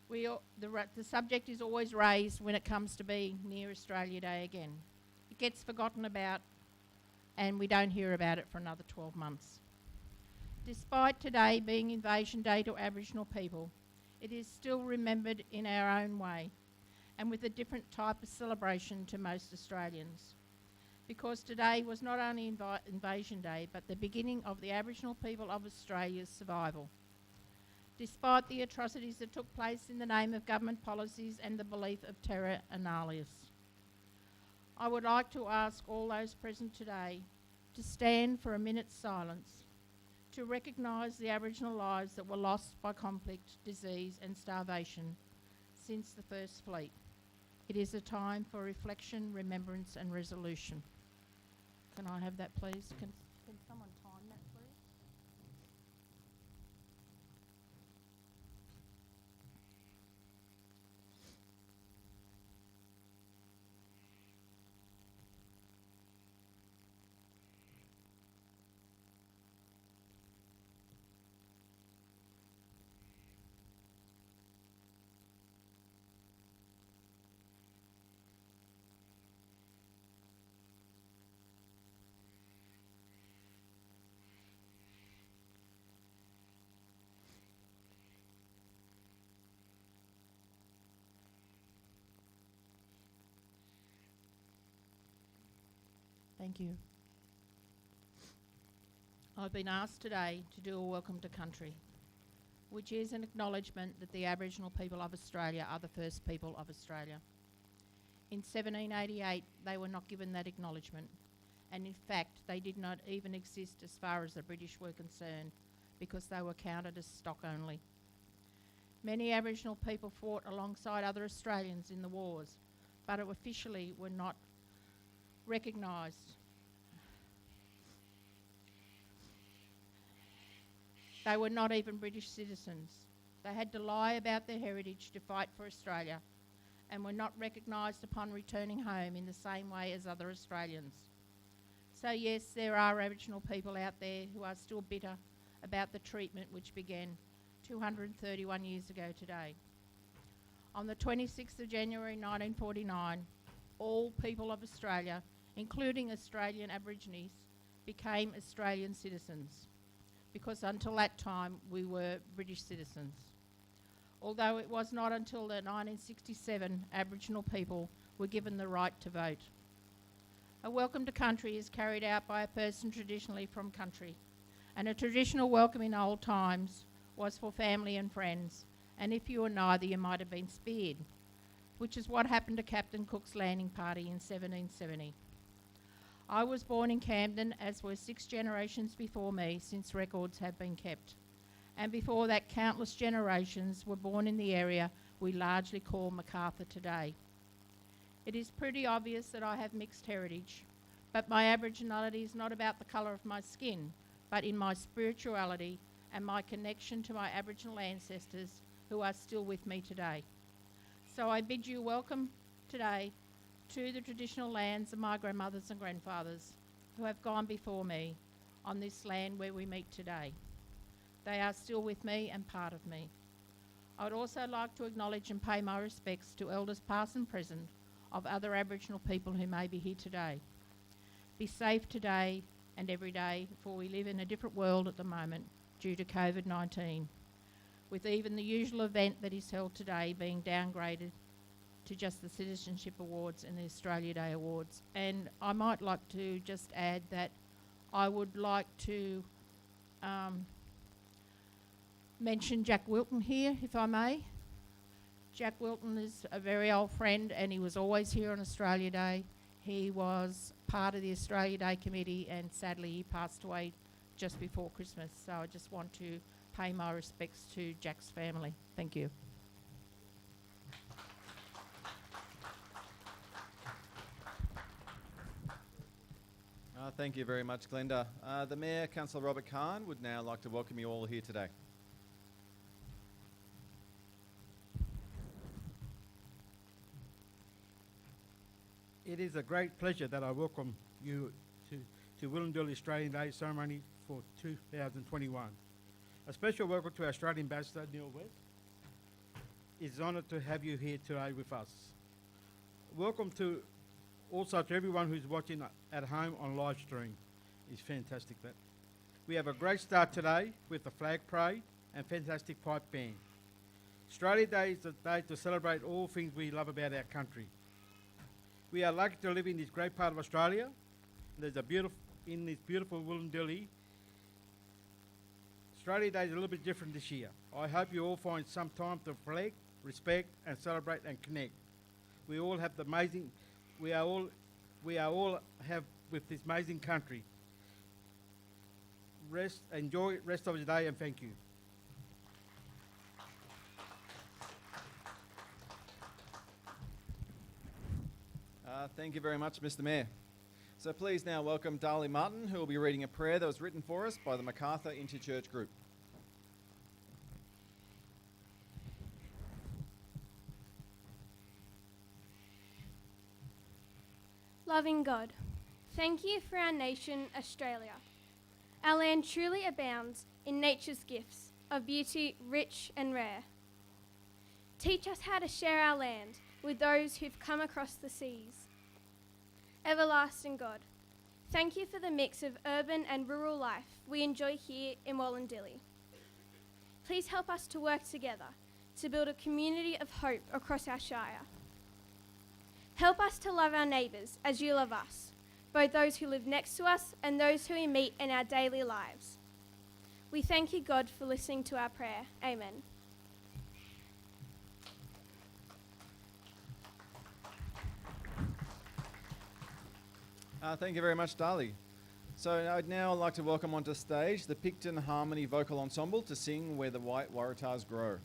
The subject is always raised when it comes to be near Australia Day again. It gets forgotten about and we don't hear about it for another 12 months. Despite today being Invasion Day to Aboriginal people, it is still remembered in our own way and with a different type of celebration to most Australians. Because today was not only Invasion Day but the beginning of the Aboriginal people of Australia's survival. Despite the atrocities that took place in the name of government policies and the belief of terra nullius. I would like to ask all those present today to stand for a minute's silence to recognise the Aboriginal lives that were lost by conflict, disease and starvation since the First Fleet. It is a time for reflection, remembrance and resolution. Can I have that please? Can someone time that please? Thank you. I've been asked today to do a welcome to country, which is an acknowledgement that the Aboriginal people of Australia are the first people of Australia. In 1788, they were not given that acknowledgement, and in fact, they did not even exist as far as the British were concerned, because they were counted as stock only. Many Aboriginal people fought alongside other Australians in the wars, but officially were not recognised. They were not even British citizens. They had to lie about their heritage to fight for Australia and were not recognised upon returning home in the same way as other Australians. So yes, there are Aboriginal people out there who are still bitter about the treatment which began 231 years ago today. On the 26th of January 1949, all people of Australia, including Australian Aborigines, became Australian citizens, because until that time we were British citizens. Although it was not until the 1967 Aboriginal people were given the right to vote. A welcome to country is carried out by a person traditionally from country, and a traditional welcome in old times was for family and friends, and if you were neither, you might have been speared, which is what happened to Captain Cook's landing party in 1770. I was born in Camden, as were 6 generations before me, since records have been kept. And before that, countless generations were born in the area we largely call Macarthur today. It is pretty obvious that I have mixed heritage, but my Aboriginality is not about the colour of my skin, but in my spirituality and my connection to my Aboriginal ancestors who are still with me today. So I bid you welcome today to the traditional lands of my grandmothers and grandfathers who have gone before me on this land where we meet today. They are still with me and part of me. I would also like to acknowledge and pay my respects to elders past and present of other Aboriginal people who may be here today. Be safe today and every day, for we live in a different world at the moment due to COVID-19, with even the usual event that is held today being downgraded to just the Citizenship Awards and the Australia Day Awards. And I might like to just add that I would like to mention Jack Wilton here, if I may. Jack Wilton is a very old friend, and he was always here on Australia Day. He was part of the Australia Day committee, and sadly he passed away just before Christmas. So I just want to pay my respects to Jack's family. Thank you. Thank you very much, Glenda. The Mayor, Councillor Robert Kahn, would now like to welcome you all here today. It is a great pleasure that I welcome you to Wollondilly Australian Day ceremony for 2021. A special welcome to our Australian Ambassador, Neil West. It's an honour to have you here today with us. Welcome to also to everyone who's watching at home on live stream. It's fantastic that. We have a great start today with the flag parade and fantastic pipe band. Australia Day is a day to celebrate all things we love about our country. We are lucky to live in this great part of Australia. There's in this beautiful Wollondilly. Australia Day is a little bit different this year. I hope you all find some time to reflect, respect and celebrate and connect. We all have we are all have with this amazing country. rest, enjoy rest of the day, and thank you. Thank you very much, Mr. Mayor. So please now welcome Darley Martin, who will be reading a prayer that was written for us by the MacArthur Interchurch Group. Loving God, thank you for our nation, Australia. Our land truly abounds in nature's gifts of beauty rich and rare. Teach us how to share our land with those who've come across the seas. Everlasting God, thank you for the mix of urban and rural life we enjoy here in Wollondilly. Please help us to work together to build a community of hope across our shire. Help us to love our neighbours as you love us, both those who live next to us and those who we meet in our daily lives. We thank you, God, for listening to our prayer. Amen. Thank you very much, Darley. So I'd now like to welcome onto stage the Picton Harmony Vocal Ensemble to sing Where the White Waratahs Grow.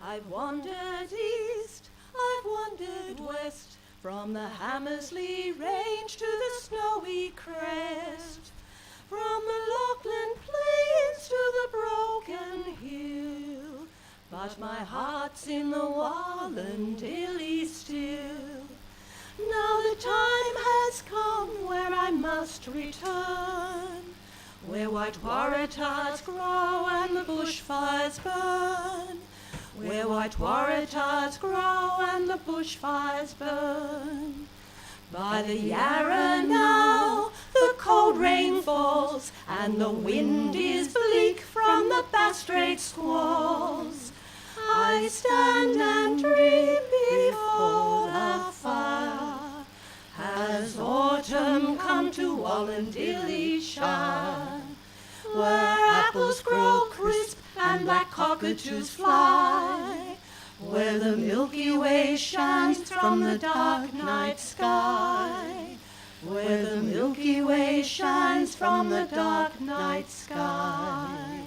I've wandered east, I've wandered west, from the Hammersley Range to the Snowy Crest, from the Lachlan Plains to the Broken Hill, but my heart's in the Wollondilly still. Now the time has come where I must return, where white waratahs grow and the bushfires burn, where white waratahs grow and the bushfires burn. By the Yarra now the cold rain falls, and the wind is bleak from the Bass Strait squalls. I stand and dream before the fire. Has autumn come to Wollondilly Shire, where apples grow crisp and black cockatoos fly, where the Milky Way shines from the dark night sky, where the Milky Way shines from the dark night sky.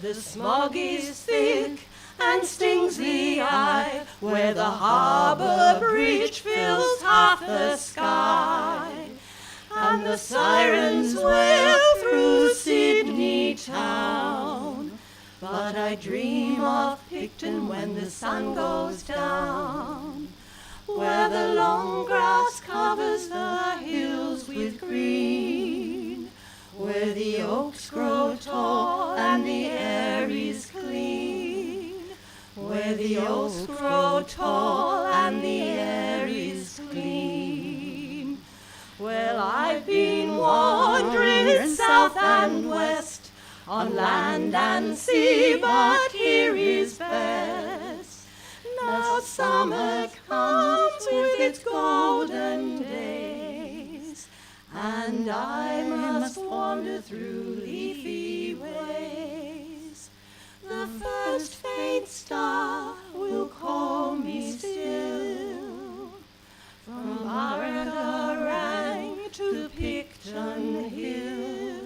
The smog is thick and stings the eye, where the harbour bridge fills half the sky, and the sirens wail through Sydney town. But I dream of Picton when the sun goes down, where the long grass covers the hills with green, where the oaks grow tall and the air is clean, where the oaks grow tall and the air is clean. Well, I've been wandering south and west, on land and sea, but here is best. Now summer comes with its golden days, and I must wander through leafy ways. The first faint star will call me still, from Barragarang to Picton Hill,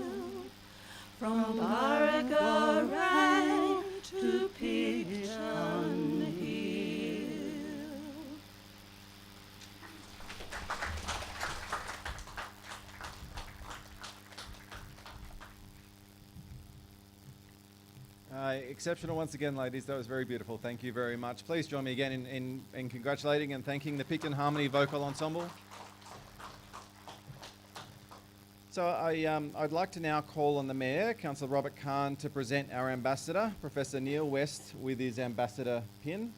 from Barragarang to Picton Hill. Exceptional once again, ladies. That was very beautiful. Thank you very much. Please join me again in congratulating and thanking the Picton Harmony Vocal Ensemble. So I'd like to now call on the Mayor, Councillor Robert Kahn, to present our Ambassador, Professor Neil West, with his Ambassador pin.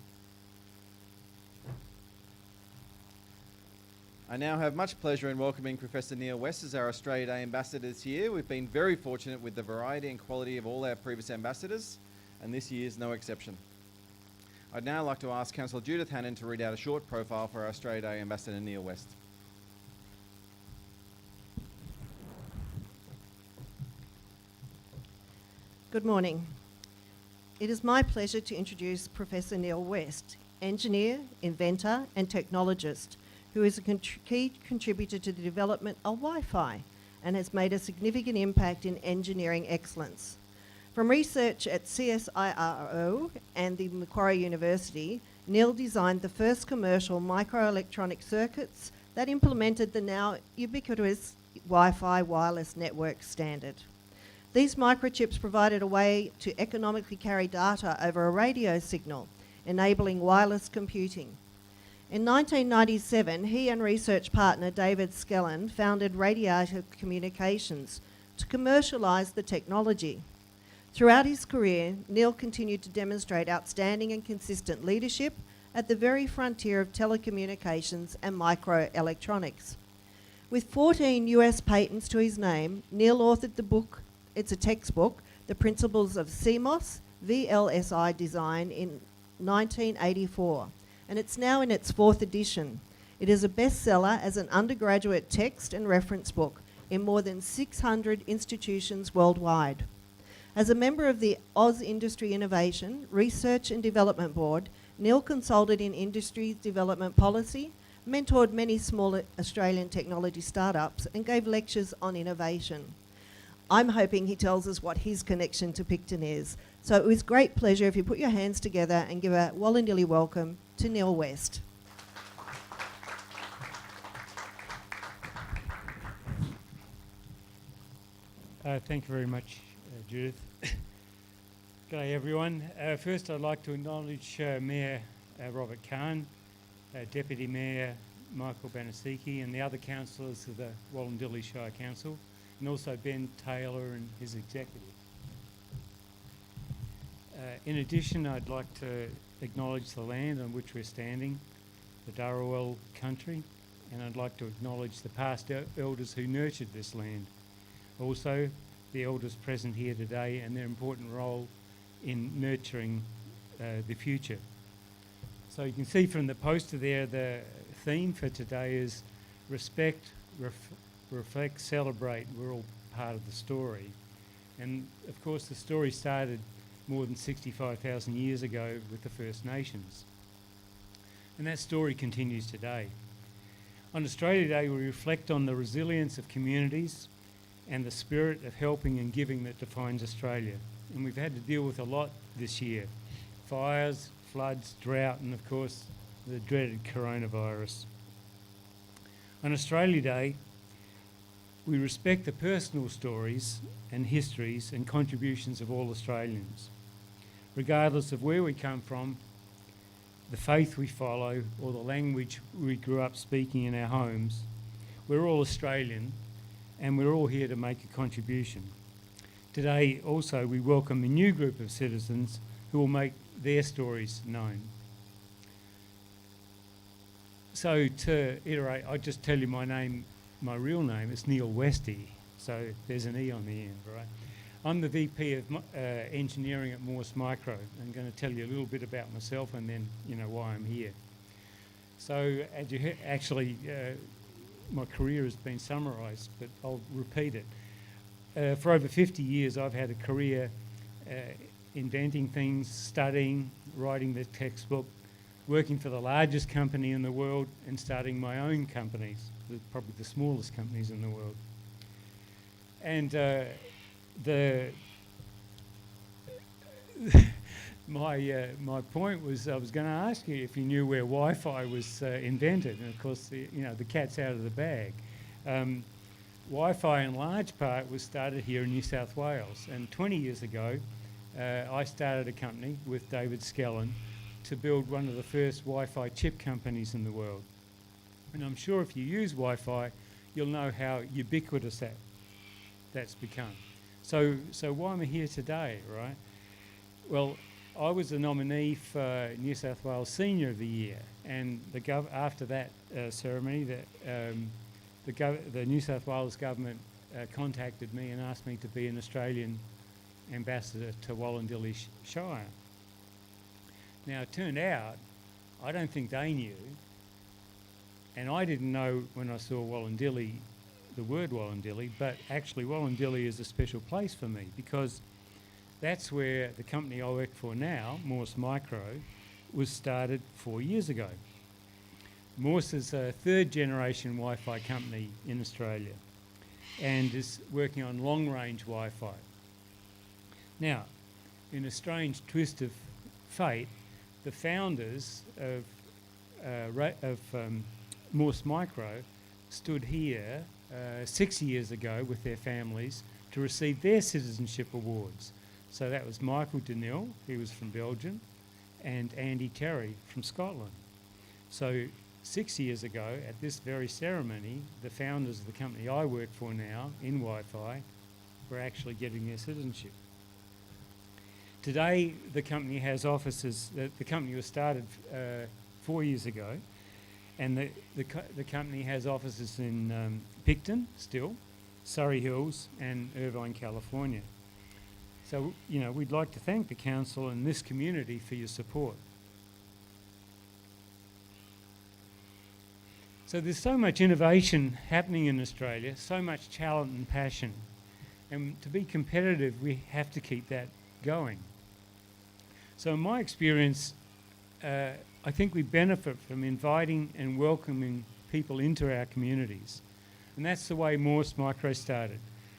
I now have much pleasure in welcoming Professor Neil West as our Australia Day Ambassador this year. We've been very fortunate with the variety and quality of all our previous ambassadors, and this year is no exception. I'd now like to ask Councillor Judith Hannon to read out a short profile for our Australia Day Ambassador Neil West. Good morning. It is my pleasure to introduce Professor Neil West, engineer, inventor and technologist, who is a key contributor to the development of Wi-Fi and has made a significant impact in engineering excellence. From research at CSIRO and the Macquarie University, Neil designed the first commercial microelectronic circuits that implemented the now ubiquitous Wi-Fi wireless network standard. These microchips provided a way to economically carry data over a radio signal, enabling wireless computing. In 1997, he and research partner David Skellen founded Radiator Communications to commercialise the technology. Throughout his career, Neil continued to demonstrate outstanding and consistent leadership at the very frontier of telecommunications and microelectronics. With 14 US patents to his name, Neil authored the book, it's a textbook, The Principles of CMOS, VLSI Design in 1984. And it's now in its 4th edition. It is a bestseller as an undergraduate text and reference book in more than 600 institutions worldwide. As a member of the Oz Industry Innovation, Research and Development Board, Neil consulted in industry development policy, mentored many small Australian technology startups and gave lectures on innovation. I'm hoping he tells us what his connection to Picton is. So it was great pleasure if you put your hands together and give a Wollondilly welcome to Neil West. Thank you very much, Judith. G'day everyone. First I'd like to acknowledge Mayor Robert Kahn, Deputy Mayor Michael Banasiki and the other councillors of the Wollondilly Shire Council, and also Ben Taylor and his executive. In addition, I'd like to acknowledge the land on which we're standing, the Dharawal country, and I'd like to acknowledge the past elders who nurtured this land. Also, the elders present here today and their important role in nurturing the future. So you can see from the poster there, the theme for today is respect, reflect, celebrate. We're all part of the story. And of course, the story started more than 65,000 years ago with the First Nations. And that story continues today. On Australia Day, we reflect on the resilience of communities and the spirit of helping and giving that defines Australia. And we've had to deal with a lot this year. Fires, floods, drought, and of course, the dreaded coronavirus. On Australia Day, we respect the personal stories and histories and contributions of all Australians. Regardless of where we come from, the faith we follow, or the language we grew up speaking in our homes, we're all Australian and we're all here to make a contribution. Today also we welcome a new group of citizens who will make their stories known. So to iterate, I'll just tell you my name, my real name is Neil Westy, so there's an E on the end, right? I'm the VP of Engineering at Morse Micro. I'm going to tell you a little bit about myself and then, why I'm here. So as you actually, my career has been summarised, but I'll repeat it. For over 50 years, I've had a career inventing things, studying, writing the textbook, working for the largest company in the world and starting my own companies, probably the smallest companies in the world. And my point was, I was going to ask you if you knew where Wi-Fi was invented, and of course the cat's out of the bag. Wi-Fi in large part was started here in New South Wales, and 20 years ago I started a company with David Skellen to build one of the first Wi-Fi chip companies in the world. And I'm sure if you use Wi-Fi, you'll know how ubiquitous that's become. So why am I here today, right? Well, I was the nominee for New South Wales Senior of the Year, and after that ceremony, the New South Wales government contacted me and asked me to be an Australian ambassador to Wollondilly Shire. Now, it turned out, I don't think they knew, and I didn't know when I saw Wollondilly, the word Wollondilly, but actually Wollondilly is a special place for me because that's where the company I work for now, Morse Micro, was started 4 years ago. Morse is a third-generation Wi-Fi company in Australia and is working on long-range Wi-Fi. Now, in a strange twist of fate, the founders of Morse Micro stood here 6 years ago with their families to receive their citizenship awards. So that was Michael Denil, he was from Belgium, and Andy Terry from Scotland. So 6 years ago, at this very ceremony, the founders of the company I work for now in Wi-Fi were actually getting their citizenship. Today, the company has offices. The company was started 4 years ago, and the company has offices in Picton still, Surrey Hills, and Irvine, California. So, we'd like to thank the council and this community for your support. So there's so much innovation happening in Australia, so much talent and passion, and to be competitive, we have to keep that going. So in my experience, I think we benefit from inviting and welcoming people into our communities. And that's the way Morse Micro started.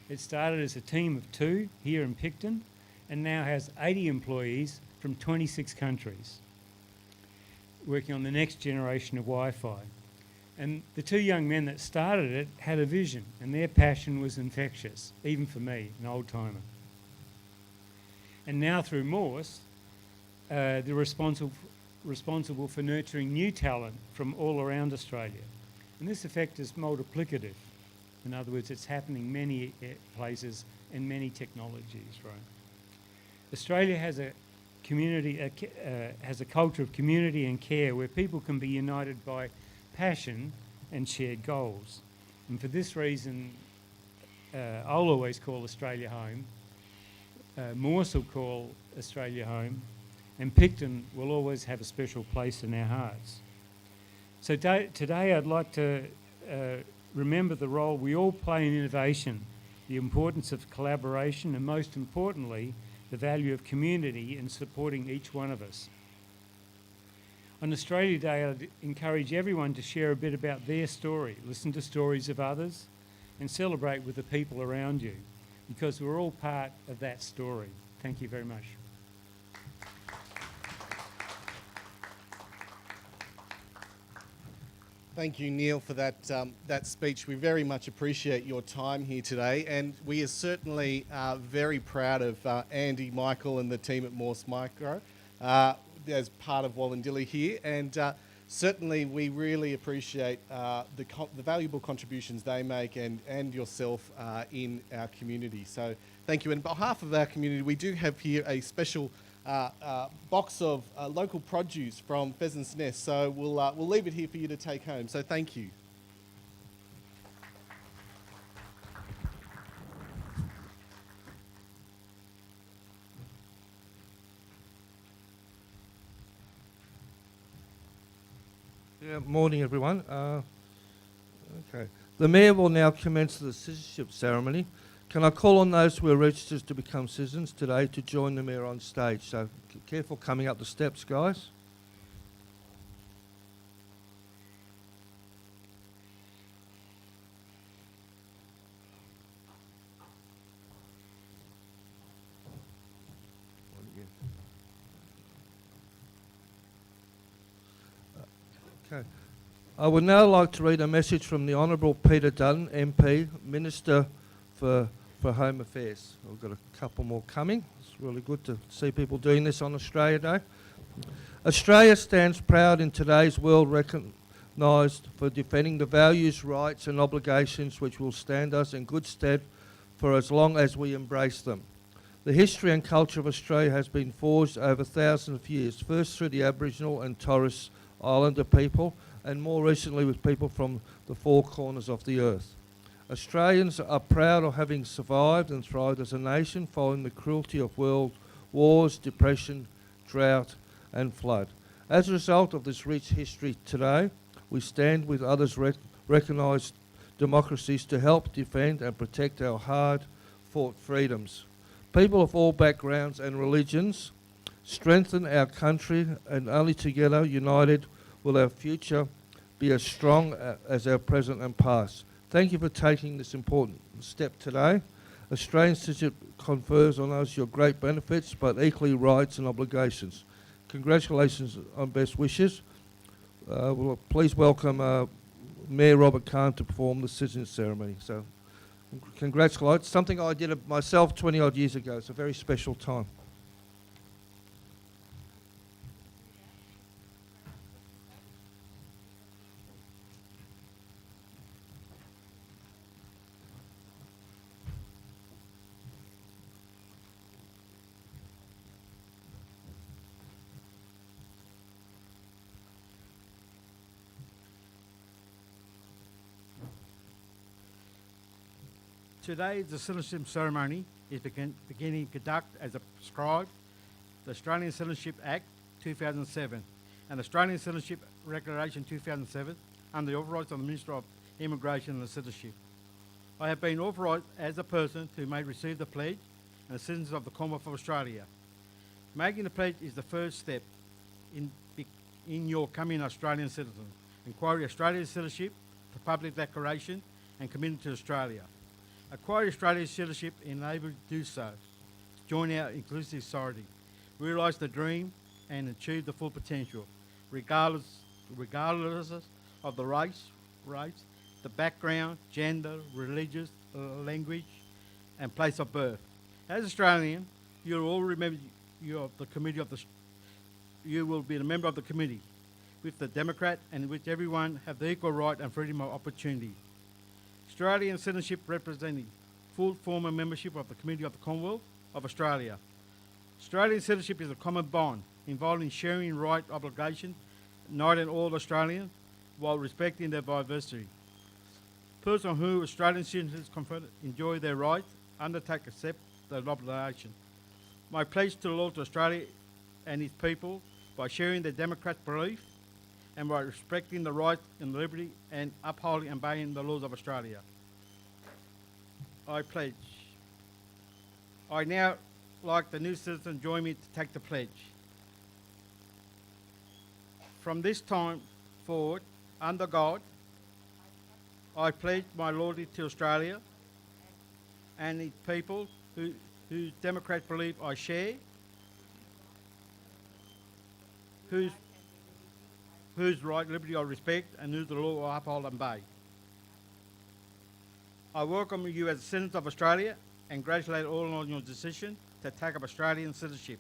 It started as a team of 2 here in Picton and now has 80 employees from 26 countries working on the next generation of Wi-Fi. And the 2 young men that started it had a vision, and their passion was infectious, even for me, an old-timer. And now through Morse, they're responsible for nurturing new talent from all around Australia. And this effect is multiplicative. In other words, it's happening many places and many technologies, right? Australia has a culture of community and care where people can be united by passion and shared goals. And for this reason, I'll always call Australia home. Morse will call Australia home. And Picton will always have a special place in our hearts. So today I'd like to remember the role we all play in innovation, the importance of collaboration, and most importantly, the value of community in supporting each one of us. On Australia Day, I'd encourage everyone to share a bit about their story, listen to stories of others, and celebrate with the people around you, because we're all part of that story. Thank you very much. Thank you, Neil, for that speech. We very much appreciate your time here today, and we are certainly very proud of Andy, Michael, and the team at Morse Micro as part of Wollondilly here. And certainly, we really appreciate the valuable contributions they make and yourself in our community. So, thank you. And on behalf of our community, we do have here a special box of local produce from Pheasant's Nest, so we'll leave it here for you to take home. So thank you. Yeah, morning everyone. Okay, the Mayor will now commence the citizenship ceremony. Can I call on those who are registered to become citizens today to join the Mayor on stage? So careful coming up the steps, guys. Okay. I would now like to read a message from the Honourable Peter Dutton, MP, Minister for for Home Affairs. We've got a couple more coming. It's really good to see people doing this on Australia Day. Australia stands proud in today's world recognised for defending the values, rights and obligations which will stand us in good stead for as long as we embrace them. The history and culture of Australia has been forged over thousands of years, first through the Aboriginal and Torres Islander people, and more recently with people from the four corners of the earth. Australians are proud of having survived and thrived as a nation following the cruelty of world wars, depression, drought and flood. As a result of this rich history today, we stand with others recognised democracies to help defend and protect our hard-fought freedoms. People of all backgrounds and religions strengthen our country, and only together, united, will our future be as strong as our present and past. Thank you for taking this important step today. Australian citizenship confers on us your great benefits, but equally rights and obligations. Congratulations and best wishes. Please welcome Mayor Robert Kahn to perform the citizen ceremony. So, congratulations. Something I did myself 20 odd years ago. It's a very special time. Today, the citizenship ceremony is beginning to conduct as prescribed the Australian Citizenship Act 2007 and Australian Citizenship Regulation 2007 under the authorised of the Minister of Immigration and Citizenship. I have been authorised as a person who may receive the pledge and the citizens of the Commonwealth of Australia. Making the pledge is the first step in your becoming Australian citizen. Inquiry Australian citizenship, the public declaration and commitment to Australia. Acquire Australia's citizenship enables you to do so. Join our inclusive society. Realise the dream and achieve the full potential, regardless of the race, the background, gender, religious, language, and place of birth. As Australian, you'll all remember you will be a member of the committee, with the Democrat and which everyone have the equal right and freedom of opportunity. Australian citizenship representing full former membership of the Committee of the Commonwealth of Australia. Australian citizenship is a common bond involving sharing right obligation, uniting all Australians while respecting their diversity. Persons who Australian citizens confer enjoy their rights, undertake accept their obligation. My pledge to the Lord to Australia and its people by sharing their democratic belief and by respecting the rights and liberty and upholding and obeying the laws of Australia. I pledge. I now like the new citizen join me to take the pledge. From this time forward, under God, I pledge my loyalty to Australia and its people whose democratic belief I share, whose right liberty I respect, and whose the law I uphold and obey. I welcome you as citizens of Australia and congratulate all on your decision to take up Australian citizenship.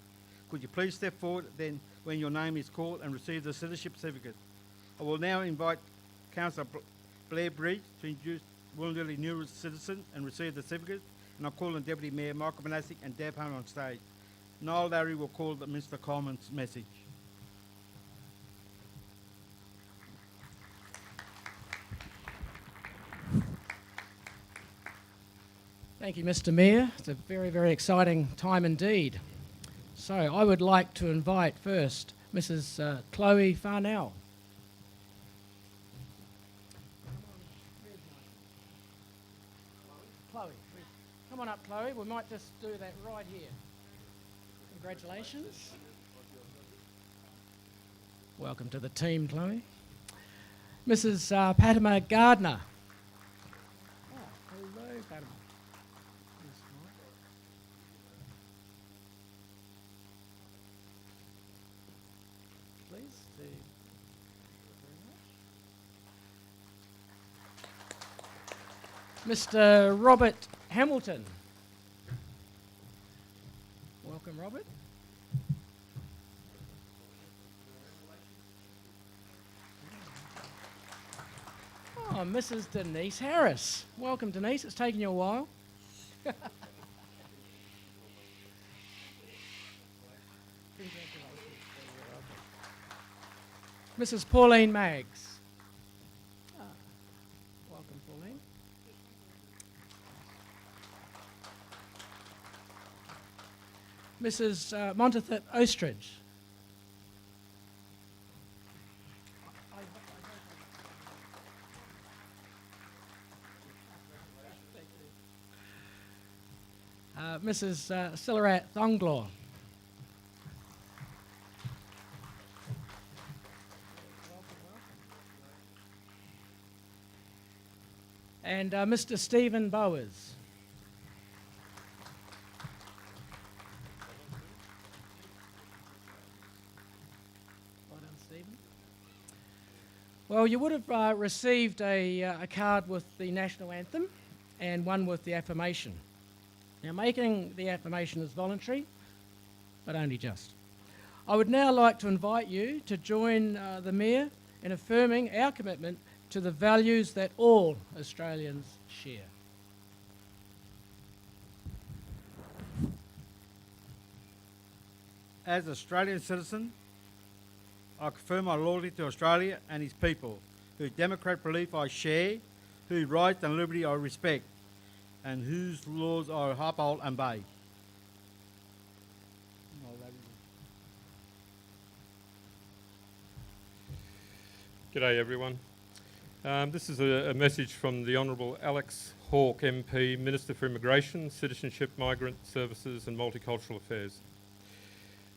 Could you please step forward then when your name is called and receive the citizenship certificate? I will now invite Councillor Blair Bridge to introduce Wollondilly new citizen and receive the certificate, and I'll call on Deputy Mayor Michael Manasic and Deb Hunt on stage. Niall Larry will call Mr Coleman's message. Thank you, Mr Mayor. It's a very, very exciting time indeed. So I would like to invite first Mrs Chloe Farnell. Chloe, come on up, Chloe. We might just do that right here. Congratulations. Welcome to the team, Chloe. Mrs Patama Gardner. Oh, hello, Patama. Mr. Robert Hamilton. Welcome, Robert. Oh, Mrs. Denise Harris. Welcome, Denise. It's taken you a while. Mrs. Pauline Maggs. Welcome, Pauline. Mrs. Montefiore Ostridge. Mrs. Silarat Thonglaw. And Mr. Stephen Bowers. Well done, Stephen. Well, you would have received a card with the national anthem and one with the affirmation. Now, making the affirmation is voluntary, but only just. I would now like to invite you to join the Mayor in affirming our commitment to the values that all Australians share. As an Australian citizen, I confirm my loyalty to Australia and its people, whose democratic belief I share, whose rights and liberty I respect, and whose laws I uphold and obey. G'day everyone. This is a message from the Honourable Alex Hawke MP, Minister for Immigration, Citizenship, Migrant Services and Multicultural Affairs.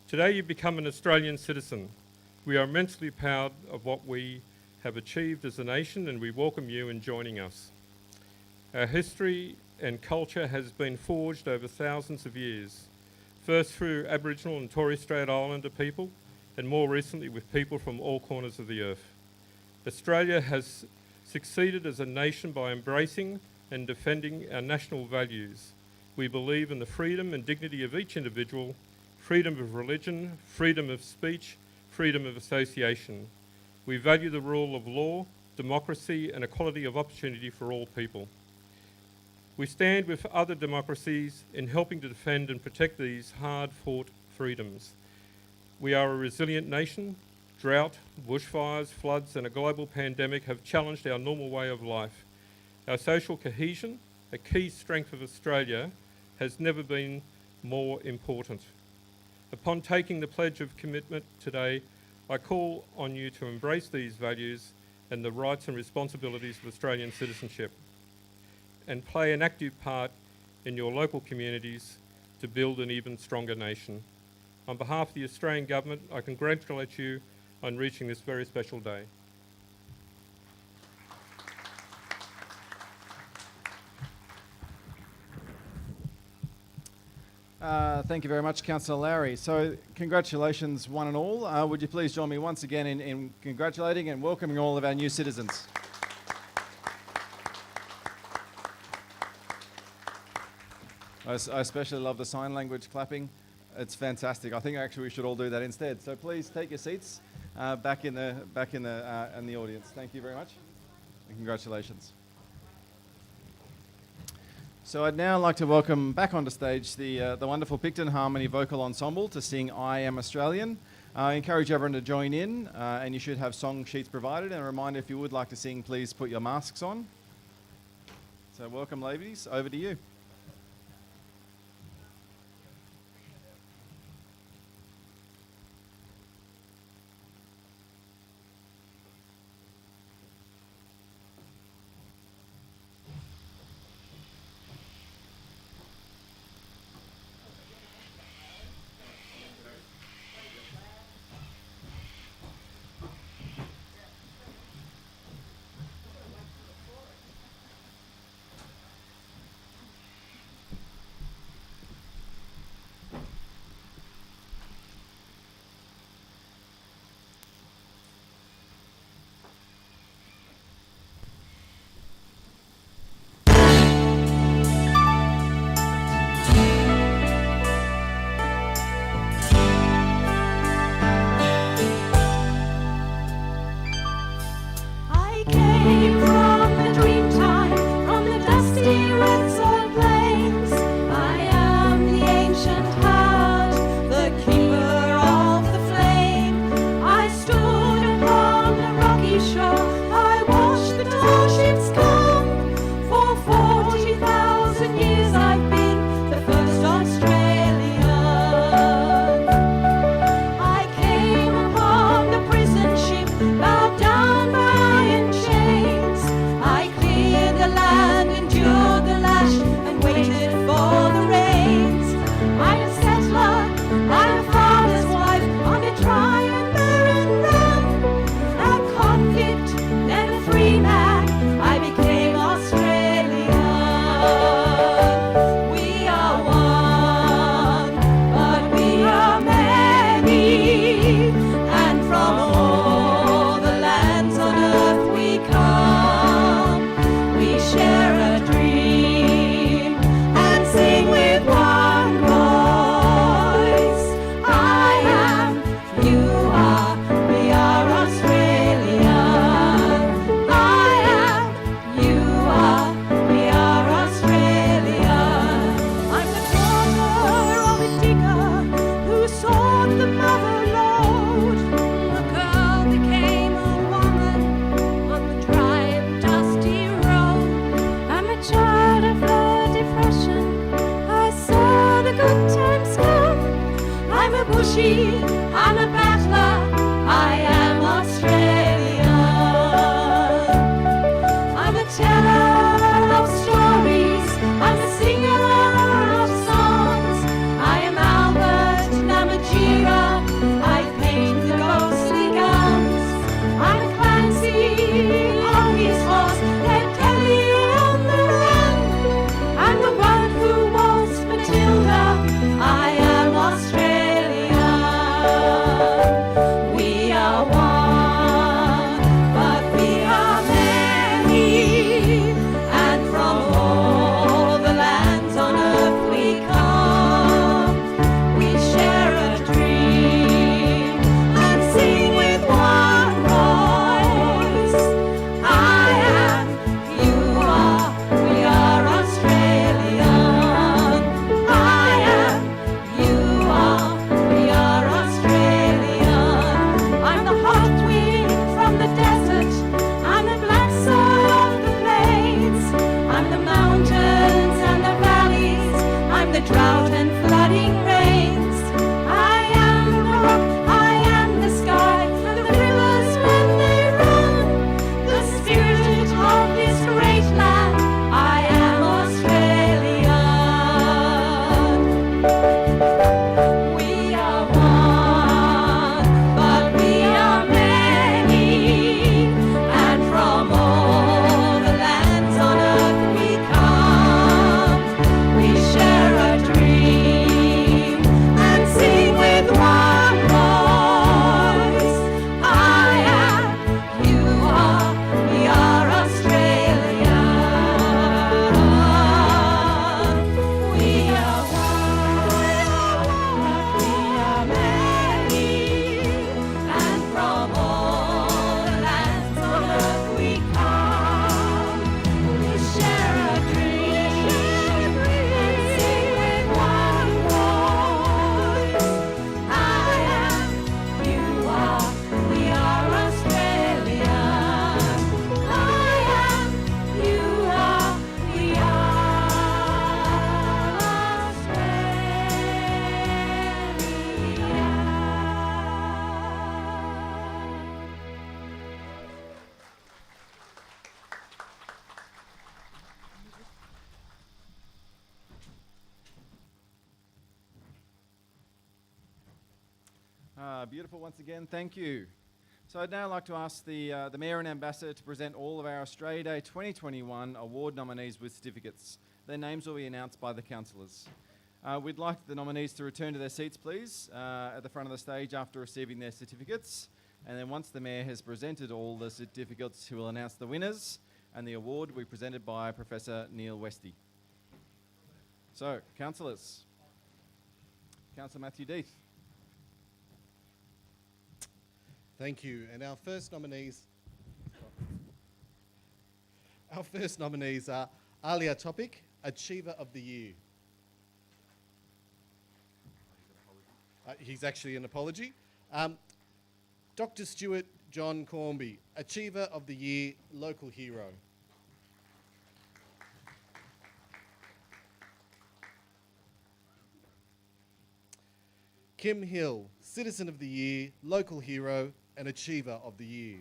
Today you become an Australian citizen. We are immensely proud of what we have achieved as a nation and we welcome you in joining us. Our history and culture has been forged over thousands of years, first through Aboriginal and Torres Strait Islander people and more recently with people from all corners of the earth. Australia has succeeded as a nation by embracing and defending our national values. We believe in the freedom and dignity of each individual, freedom of religion, freedom of speech, freedom of association. We value the rule of law, democracy and equality of opportunity for all people. We stand with other democracies in helping to defend and protect these hard-fought freedoms. We are a resilient nation. Drought, bushfires, floods and a global pandemic have challenged our normal way of life. Our social cohesion, a key strength of Australia, has never been more important. Upon taking the pledge of commitment today, I call on you to embrace these values and the rights and responsibilities of Australian citizenship and play an active part in your local communities to build an even stronger nation. On behalf of the Australian Government, I congratulate you on reaching this very special day. Thank you very much, Councillor Lowry. So congratulations one and all. Would you please join me once again in congratulating and welcoming all of our new citizens. I especially love the sign language clapping. It's fantastic. I think actually we should all do that instead. So please take your seats back in the audience. Thank you very much and congratulations. So I'd now like to welcome back onto stage the wonderful Picton Harmony Vocal Ensemble to sing I Am Australian. I encourage everyone to join in and you should have song sheets provided. And a reminder, if you would like to sing, please put your masks on. So welcome ladies, over to you. Apache, I'm a battler, I am Australian. I'm a teller of stories, I'm a singer of songs. I am Albert Namatjira, I paint the ghostly guns. I'm Clancy on his horse, Ned Kelly on the run. I'm the one who waltzed Matilda, I am Australian. We are one, but we are many, and from all the lands on earth we come. We share a dream and sing with one voice. I am, you are, we are Australian. I am, you are, we are Australian. I'm the hot wind from the desert, I'm the black soil of the plains, I'm the mountains and the valleys, I'm the drought and flooding rains. I am the rock, I am the sky, and the rivers when they run. The spirit of this great land, I am Australian. We are one, but we are many, and from all the lands on earth we come. We share a dream and sing with one voice. I am, you are, we are Australian. We are one, we are many, and from all the lands on earth we come. We share a dream and sing with one voice. I am, you are, we are Australian. I am, you are, we Beautiful once again, thank you. So I'd now like to ask the Mayor and Ambassador to present all of our Australia Day 2021 award nominees with certificates. Their names will be announced by the councillors. We'd like the nominees to return to their seats, please, at the front of the stage after receiving their certificates. And then once the Mayor has presented all the certificates, he will announce the winners, and the award will be presented by Professor Neil Westy. So, councillors. Councillor Matthew Death. Thank you. And our first nominees are Alia Topic, Achiever of the Year. He's actually an apology. Dr. Stuart John Cornby, Achiever of the Year, Local Hero. Kim Hill, Citizen of the Year, Local Hero, and Achiever of the Year.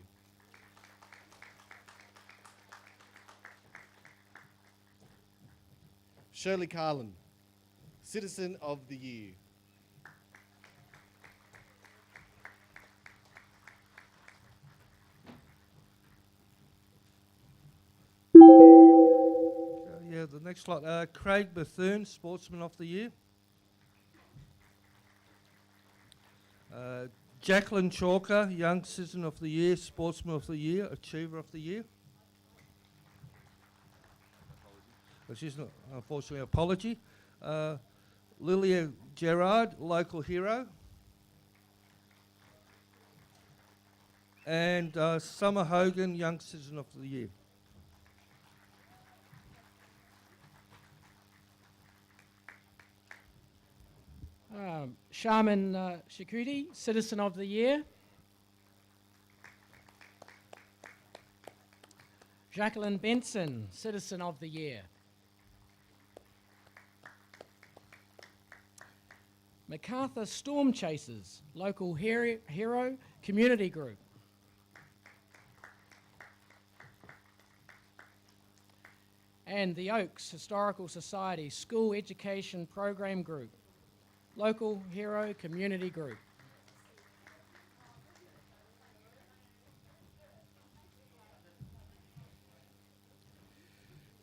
Shirley Carlin, Citizen of the Year. Yeah, the next lot, Craig Bethune, Sportsman of the Year. Jacqueline Chalker, Young Citizen of the Year, Sportsman of the Year, Achiever of the Year. She's not, unfortunately, apology. Lilia Gerard, Local Hero. And Summer Hogan, Young Citizen of the Year. Shaman Shakuti, Citizen of the Year. Jacqueline Benson, Citizen of the Year. MacArthur Storm Chasers, local hero community group. And the Oaks Historical Society School Education Program Group, local hero community group.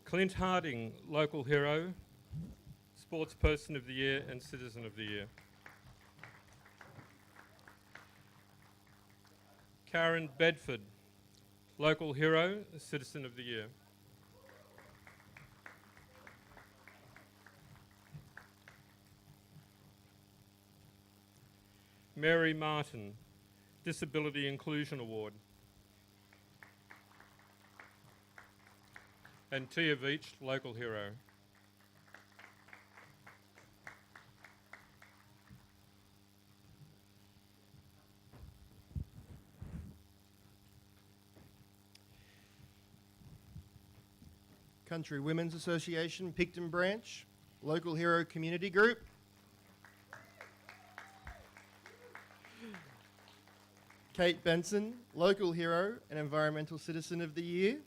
Clint Harding, local hero, sports person of the year and citizen of the year. Karen Bedford, local hero, citizen of the year. Mary Martin, Disability Inclusion Award. And Tia Veach, local hero. Country Women's Association, Picton Branch, local hero community group. Kate Benson, local hero and environmental citizen of the year.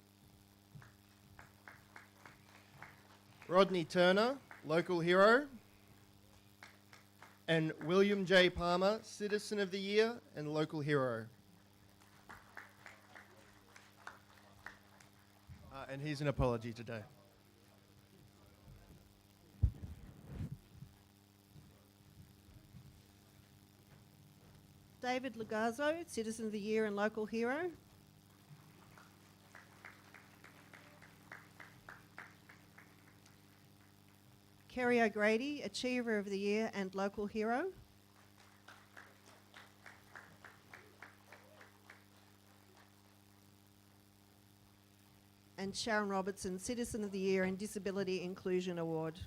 Rodney Turner, local hero. And William J. Palmer, citizen of the year and local hero. And here's an apology today. David Lugazzo, Citizen of the Year and Local Hero. Kerry O'Grady, Achiever of the Year and Local Hero. And Sharon Robertson, Citizen of the Year and Disability Inclusion Award.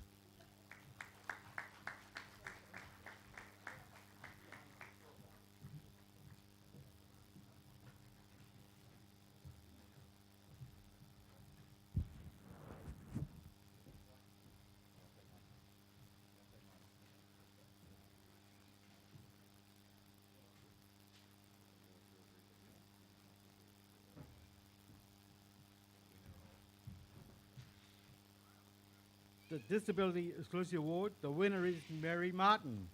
The Disability Exclusive Award, the winner is Mary Martin.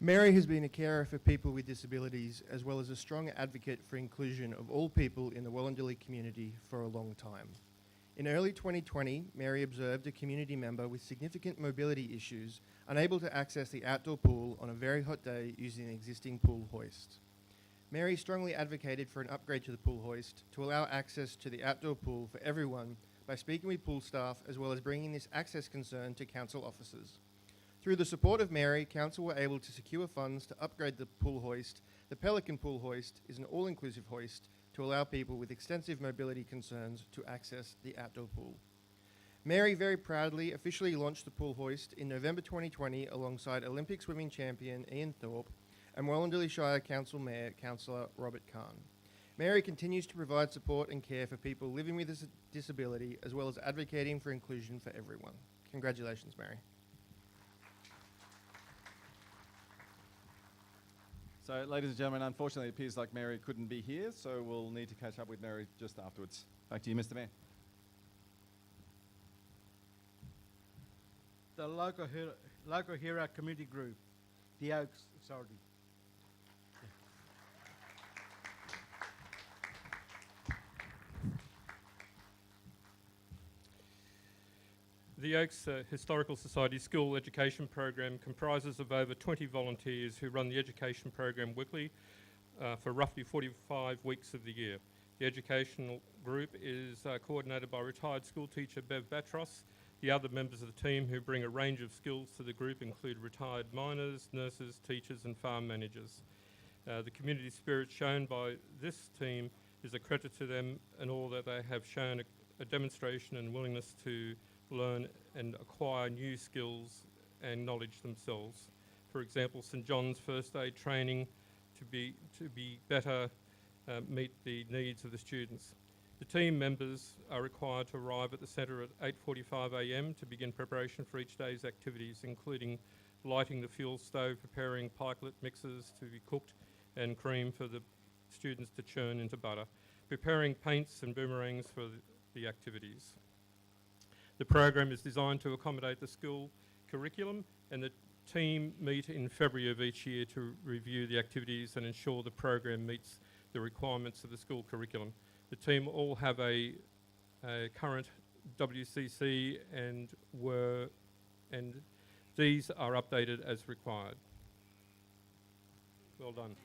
Mary has been a carer for people with disabilities as well as a strong advocate for inclusion of all people in the Wollondilly community for a long time. In early 2020, Mary observed a community member with significant mobility issues unable to access the outdoor pool on a very hot day using an existing pool hoist. Mary strongly advocated for an upgrade to the pool hoist to allow access to the outdoor pool for everyone by speaking with pool staff as well as bringing this access concern to council officers. Through the support of Mary, council were able to secure funds to upgrade the pool hoist. The Pelican pool hoist is an all-inclusive hoist to allow people with extensive mobility concerns to access the outdoor pool. Mary very proudly officially launched the pool hoist in November 2020 alongside Olympic swimming champion Ian Thorpe and Wollondilly Shire Council Mayor, Councillor Robert Kahn. Mary continues to provide support and care for people living with a disability as well as advocating for inclusion for everyone. Congratulations, Mary. So, ladies and gentlemen, unfortunately, it appears like Mary couldn't be here, so we'll need to catch up with Mary just afterwards. Back to you, Mr. Mayor. The Local Hero Community Group, the Oaks Authority. The Oaks Historical Society School Education Program comprises of over 20 volunteers who run the education program weekly for roughly 45 weeks of the year. The educational group is coordinated by retired school teacher Bev Batros. The other members of the team who bring a range of skills to the group include retired miners, nurses, teachers and farm managers. The community spirit shown by this team is a credit to them and all that they have shown a demonstration and willingness to learn and acquire new skills and knowledge themselves. for example, St John's first aid training to be better meet the needs of the students. The team members are required to arrive at the centre at 8:45 a.m. to begin preparation for each day's activities, including lighting the fuel stove, preparing pikelet mixes to be cooked, and cream for the students to churn into butter, preparing paints and boomerangs for the activities. The program is designed to accommodate the school curriculum, and the team meet in February of each year to review the activities and ensure the program meets the requirements of the school curriculum. The team all have a current WCC and these are updated as required. Well done.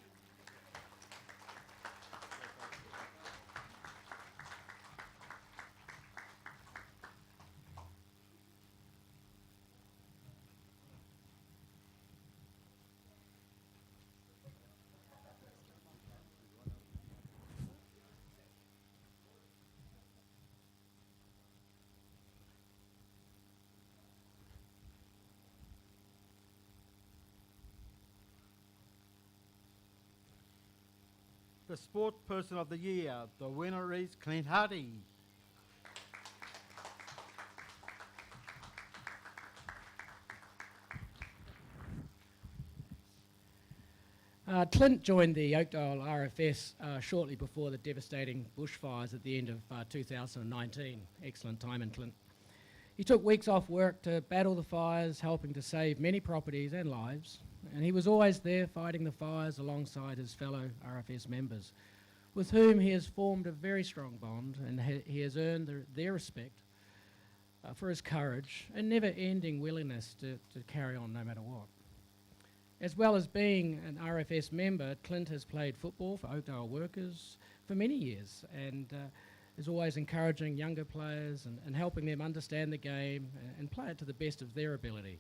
The Sport Person of the Year, the winner is Clint Hardy. Clint joined the Oakdale RFS shortly before the devastating bushfires at the end of 2019. Excellent timing, Clint. He took weeks off work to battle the fires, helping to save many properties and lives, and he was always there fighting the fires alongside his fellow RFS members, with whom he has formed a very strong bond, and he has earned their respect for his courage and never-ending willingness to carry on no matter what. As well as being an RFS member, Clint has played football for Oakdale workers for many years and is always encouraging younger players and helping them understand the game and play it to the best of their ability.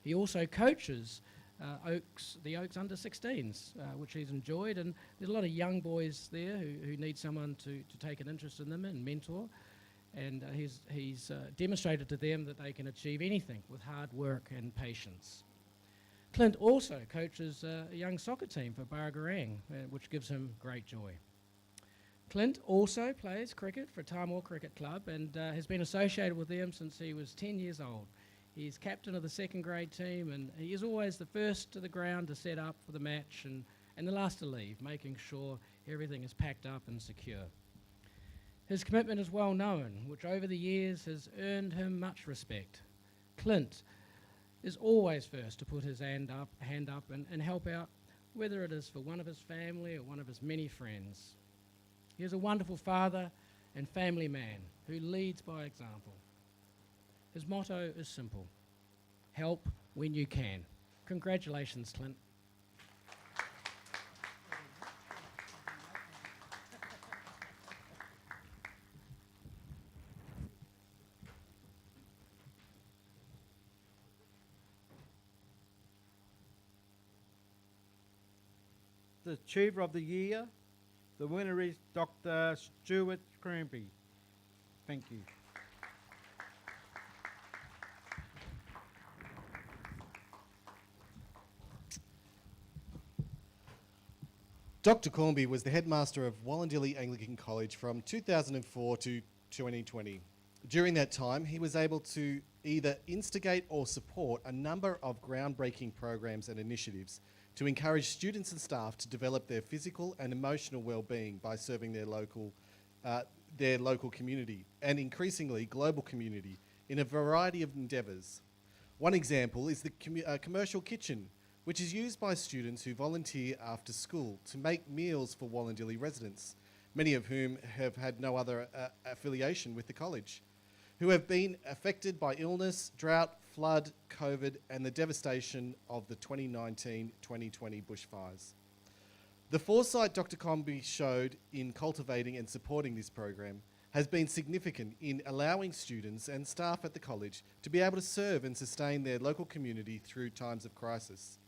He also coaches the Oaks under-16s, which he's enjoyed, and there's a lot of young boys there who need someone to take an interest in them and mentor, and he's demonstrated to them that they can achieve anything with hard work and patience. Clint also coaches a young soccer team for Barragarang, which gives him great joy. Clint also plays cricket for Tamor Cricket Club and has been associated with them since he was 10 years old. He's captain of the second grade team, and he is always the first to the ground to set up for the match and the last to leave, making sure everything is packed up and secure. His commitment is well known, which over the years has earned him much respect. Clint is always first to put his hand up and help out, whether it is for one of his family or one of his many friends. He is a wonderful father and family man who leads by example. His motto is simple: help when you can. Congratulations, Clint. The Achiever of the Year, the winner is Dr. Stuart Cranby. Thank you. Dr. Cornby was the headmaster of Wollondilly Anglican College from 2004 to 2020. During that time, he was able to either instigate or support a number of groundbreaking programs and initiatives to encourage students and staff to develop their physical and emotional well-being by serving their local community and increasingly global community in a variety of endeavours. One example is the commercial kitchen, which is used by students who volunteer after school to make meals for Wollondilly residents, many of whom have had no other affiliation with the college, who have been affected by illness, drought, flood, COVID, and the devastation of the 2019-2020 bushfires. The foresight Dr. Comby showed in cultivating and supporting this program has been significant in allowing students and staff at the college to be able to serve and sustain their local community through times of crisis.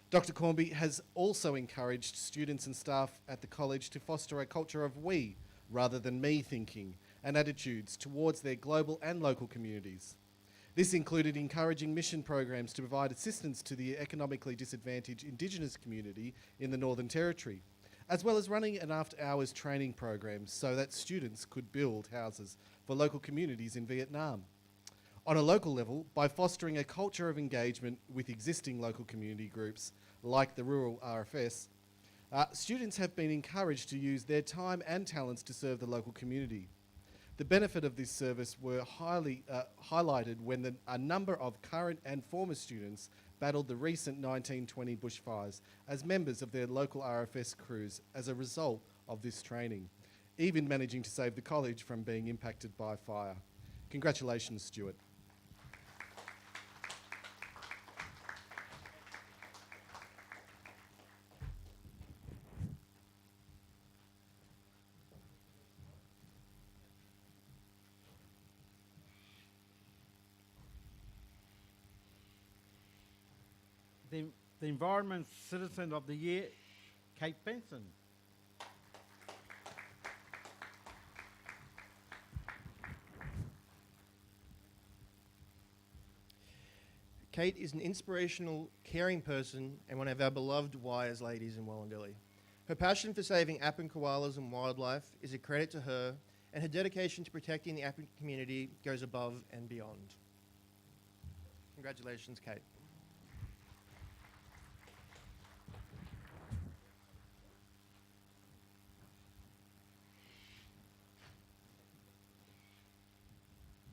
Dr. Cornby has also encouraged students and staff at the college to foster a culture of we rather than me thinking and attitudes towards their global and local communities. This included encouraging mission programs to provide assistance to the economically disadvantaged Indigenous community in the Northern Territory, as well as running an after-hours training program so that students could build houses for local communities in Vietnam. On a local level, by fostering a culture of engagement with existing local community groups like the Rural RFS, students have been encouraged to use their time and talents to serve the local community. The benefit of this service were highlighted when a number of current and former students battled the recent 1920 bushfires as members of their local RFS crews as a result of this training, even managing to save the college from being impacted by fire. Congratulations, Stuart. The Environment Citizen of the Year, Kate Benson. Kate is an inspirational, caring person and one of our beloved wires ladies in Wollondilly. Her passion for saving Appin koalas and wildlife is a credit to her, and her dedication to protecting the Appin community goes above and beyond. Congratulations, Kate.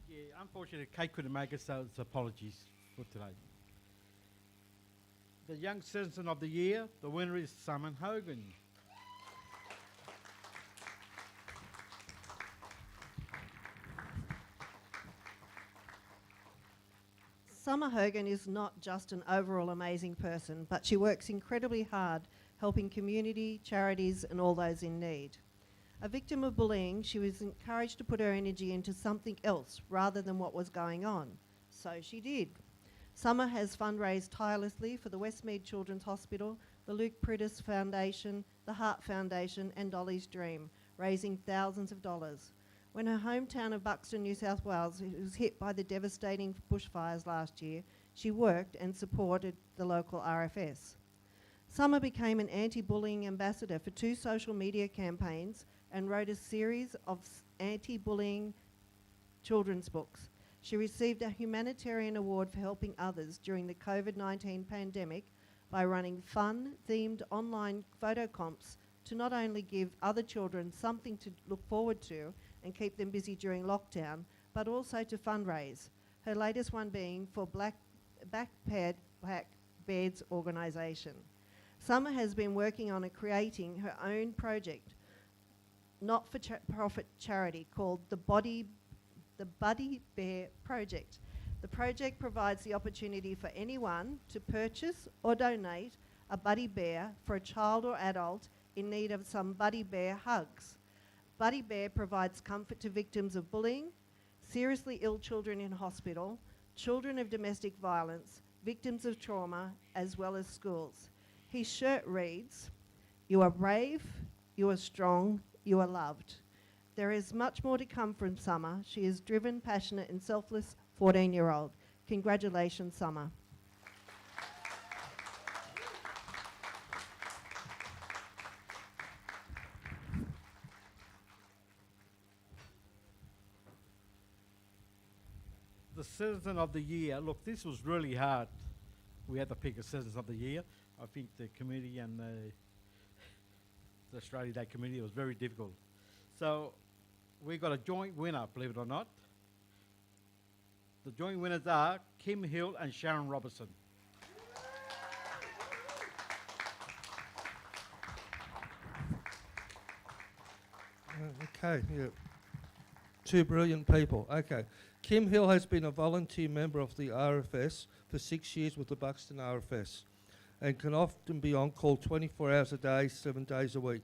Yeah, unfortunately, Kate couldn't make it, so it's apologies for today. The Young Citizen of the Year, the winner is Summer Hogan. Summer Hogan is not just an overall amazing person, but she works incredibly hard helping community, charities and all those in need. A victim of bullying, she was encouraged to put her energy into something else rather than what was going on. So she did. Summer has fundraised tirelessly for the Westmead Children's Hospital, the Luke Prittis Foundation, the Heart Foundation and Dolly's Dream, raising thousands of dollars. When her hometown of Buxton, New South Wales was hit by the devastating bushfires last year, she worked and supported the local RFS. Summer became an anti-bullying ambassador for 2 social media campaigns and wrote a series of anti-bullying children's books. She received a humanitarian award for helping others during the COVID-19 pandemic by running fun-themed online photo comps to not only give other children something to look forward to and keep them busy during lockdown, but also to fundraise. Her latest one being for Black Beds organisation. Summer has been working on creating her own project, not-for-profit charity called the Buddy Bear Project. The project provides the opportunity for anyone to purchase or donate a buddy bear for a child or adult in need of some buddy bear hugs. Buddy Bear provides comfort to victims of bullying, seriously ill children in hospital, children of domestic violence, victims of trauma, as well as schools. His shirt reads, "You are brave, you are strong, you are loved." There is much more to come from Summer. She is driven, passionate and selfless 14-year-old. Congratulations, Summer. The Citizen of the Year. Look, this was really hard. We had to pick a Citizen of the Year. I think the committee and the Australia Day committee was very difficult. So we got a joint winner, believe it or not. The joint winners are Kim Hill and Sharon Robertson. Okay, yeah. 2 brilliant people. Okay. Kim Hill has been a volunteer member of the RFS for 6 years with the Buxton RFS and can often be on call 24 hours a day, 7 days a week.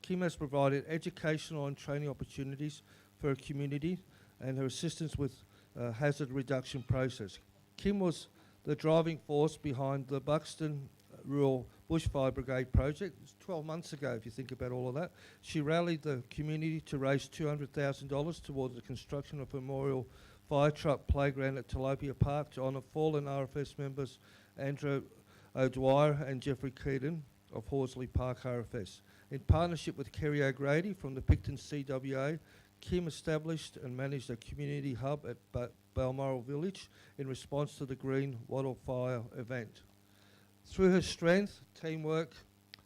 Kim has provided educational and training opportunities for her community and her assistance with hazard reduction process. Kim was the driving force behind the Buxton Rural Bushfire Brigade project. It was 12 months ago, if you think about all of that. She rallied the community to raise $200,000 towards the construction of a memorial fire truck playground at Tilapia Park to honour fallen RFS members Andrew O'Dwyer and Jeffrey Keaton of Horsley Park RFS. In partnership with Kerry O'Grady from the Picton CWA, Kim established and managed a community hub at Balmoral Village in response to the Green Wattle Fire event. Through her strength, teamwork,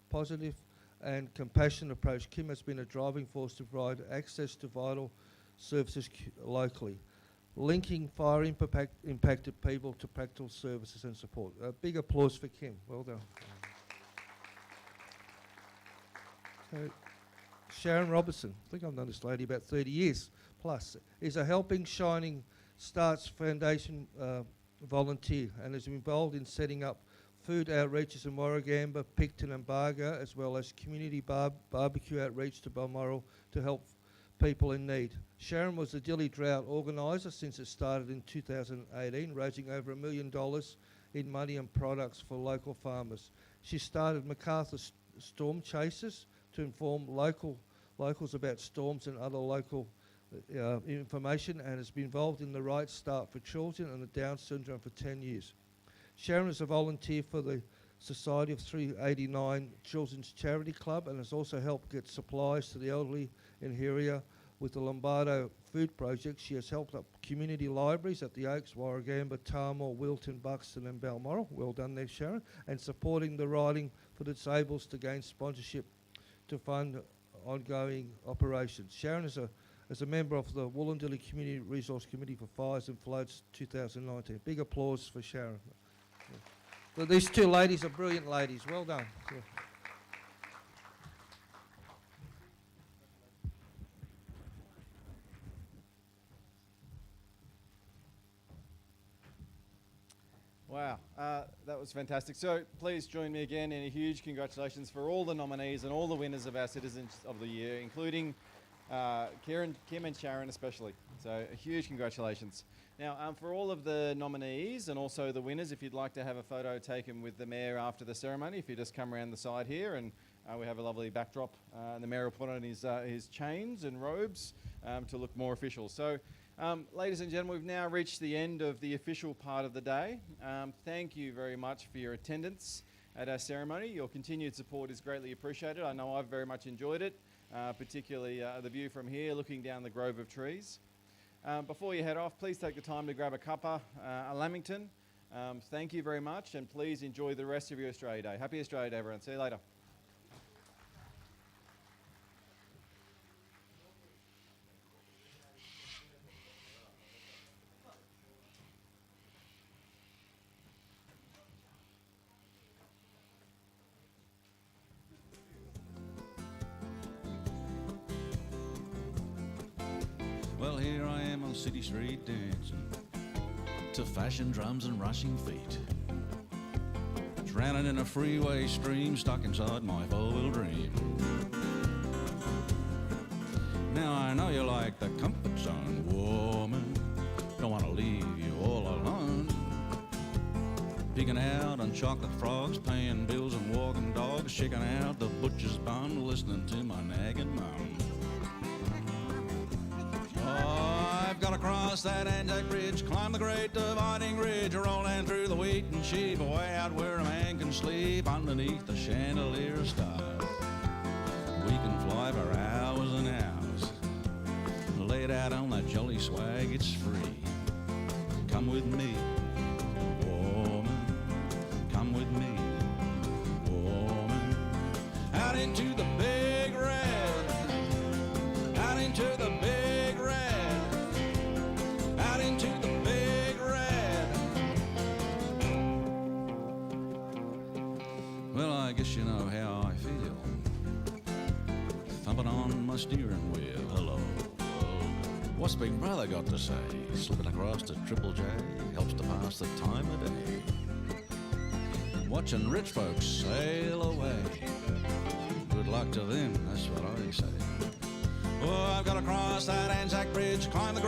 positive and compassionate approach, Kim has been a driving force to provide access to vital services locally, linking fire impacted people to practical services and support. A big applause for Kim. Well done. So, Sharon Robertson, I think I've known this lady about 30 years plus, is a Helping Shining Starts Foundation volunteer and is involved in setting up food outreaches in Warragamba, Picton and Barga, as well as community barbecue outreach to Balmoral to help people in need. Sharon was the Dilly Drought organiser since it started in 2018, raising over $1 million in money and products for local farmers. She started MacArthur Storm Chasers to inform locals about storms and other local information, and has been involved in the Right Start for Children and the Down Syndrome for 10 years. Sharon is a volunteer for the Society of 389 Children's Charity Club and has also helped get supplies to the elderly in Heria with the Lombardo Food Project. She has helped up community libraries at the Oaks, Warragamba, Tarmore, Wilton, Buxton and Balmoral. Well done there, Sharon. And supporting the Riding for the Disabled to gain sponsorship to fund ongoing operations. Sharon is a member of the Wollondilly Community Resource Committee for Fires and Floods 2019. Big applause for Sharon. But these two ladies are brilliant ladies. Well done. Yeah. Wow, that was fantastic. So please join me again in a huge congratulations for all the nominees and all the winners of our Citizens of the Year, including Kim and Sharon especially. So a huge congratulations. Now, for all of the nominees and also the winners, if you'd like to have a photo taken with the Mayor after the ceremony, if you just come around the side here, and we have a lovely backdrop, and the Mayor will put on his chains and robes to look more official. So, ladies and gentlemen, we've now reached the end of the official part of the day. Thank you very much for your attendance at our ceremony. Your continued support is greatly appreciated. I know I've very much enjoyed it, particularly the view from here looking down the grove of trees. Before you head off, please take the time to grab a cuppa, a lamington. Thank you very much, and please enjoy the rest of your Australia Day. Happy Australia Day, everyone. See you later. Well, here I am on City Street dancing to fashion drums and rushing feet, drowning in a freeway stream stuck inside my four-wheel dream. Now I know you like the comfort zone, woman, don't want to leave you all alone, picking out on chocolate frogs, paying bills and walking dogs, shaking out the butcher's bum, listening to my nagging mum. I've got to cross that Anzac Bridge, climb the great dividing ridge, rolling through the wheat and sheep, way out where a man can sleep underneath the chandelier stars. We can fly for hours and hours, laid out on that jolly swag, it's free. Come with me, woman, come with me, woman, out into the big red, out into the big red, out into the big red. Well, I guess you know how I feel, thumping on my steering wheel. Hello, what's Big Brother got to say? Slipping across to Triple J helps to pass the time of day, watching rich folks sail away. Good luck to them, that's what I say. Oh, I've got to cross that Anzac Bridge, climb the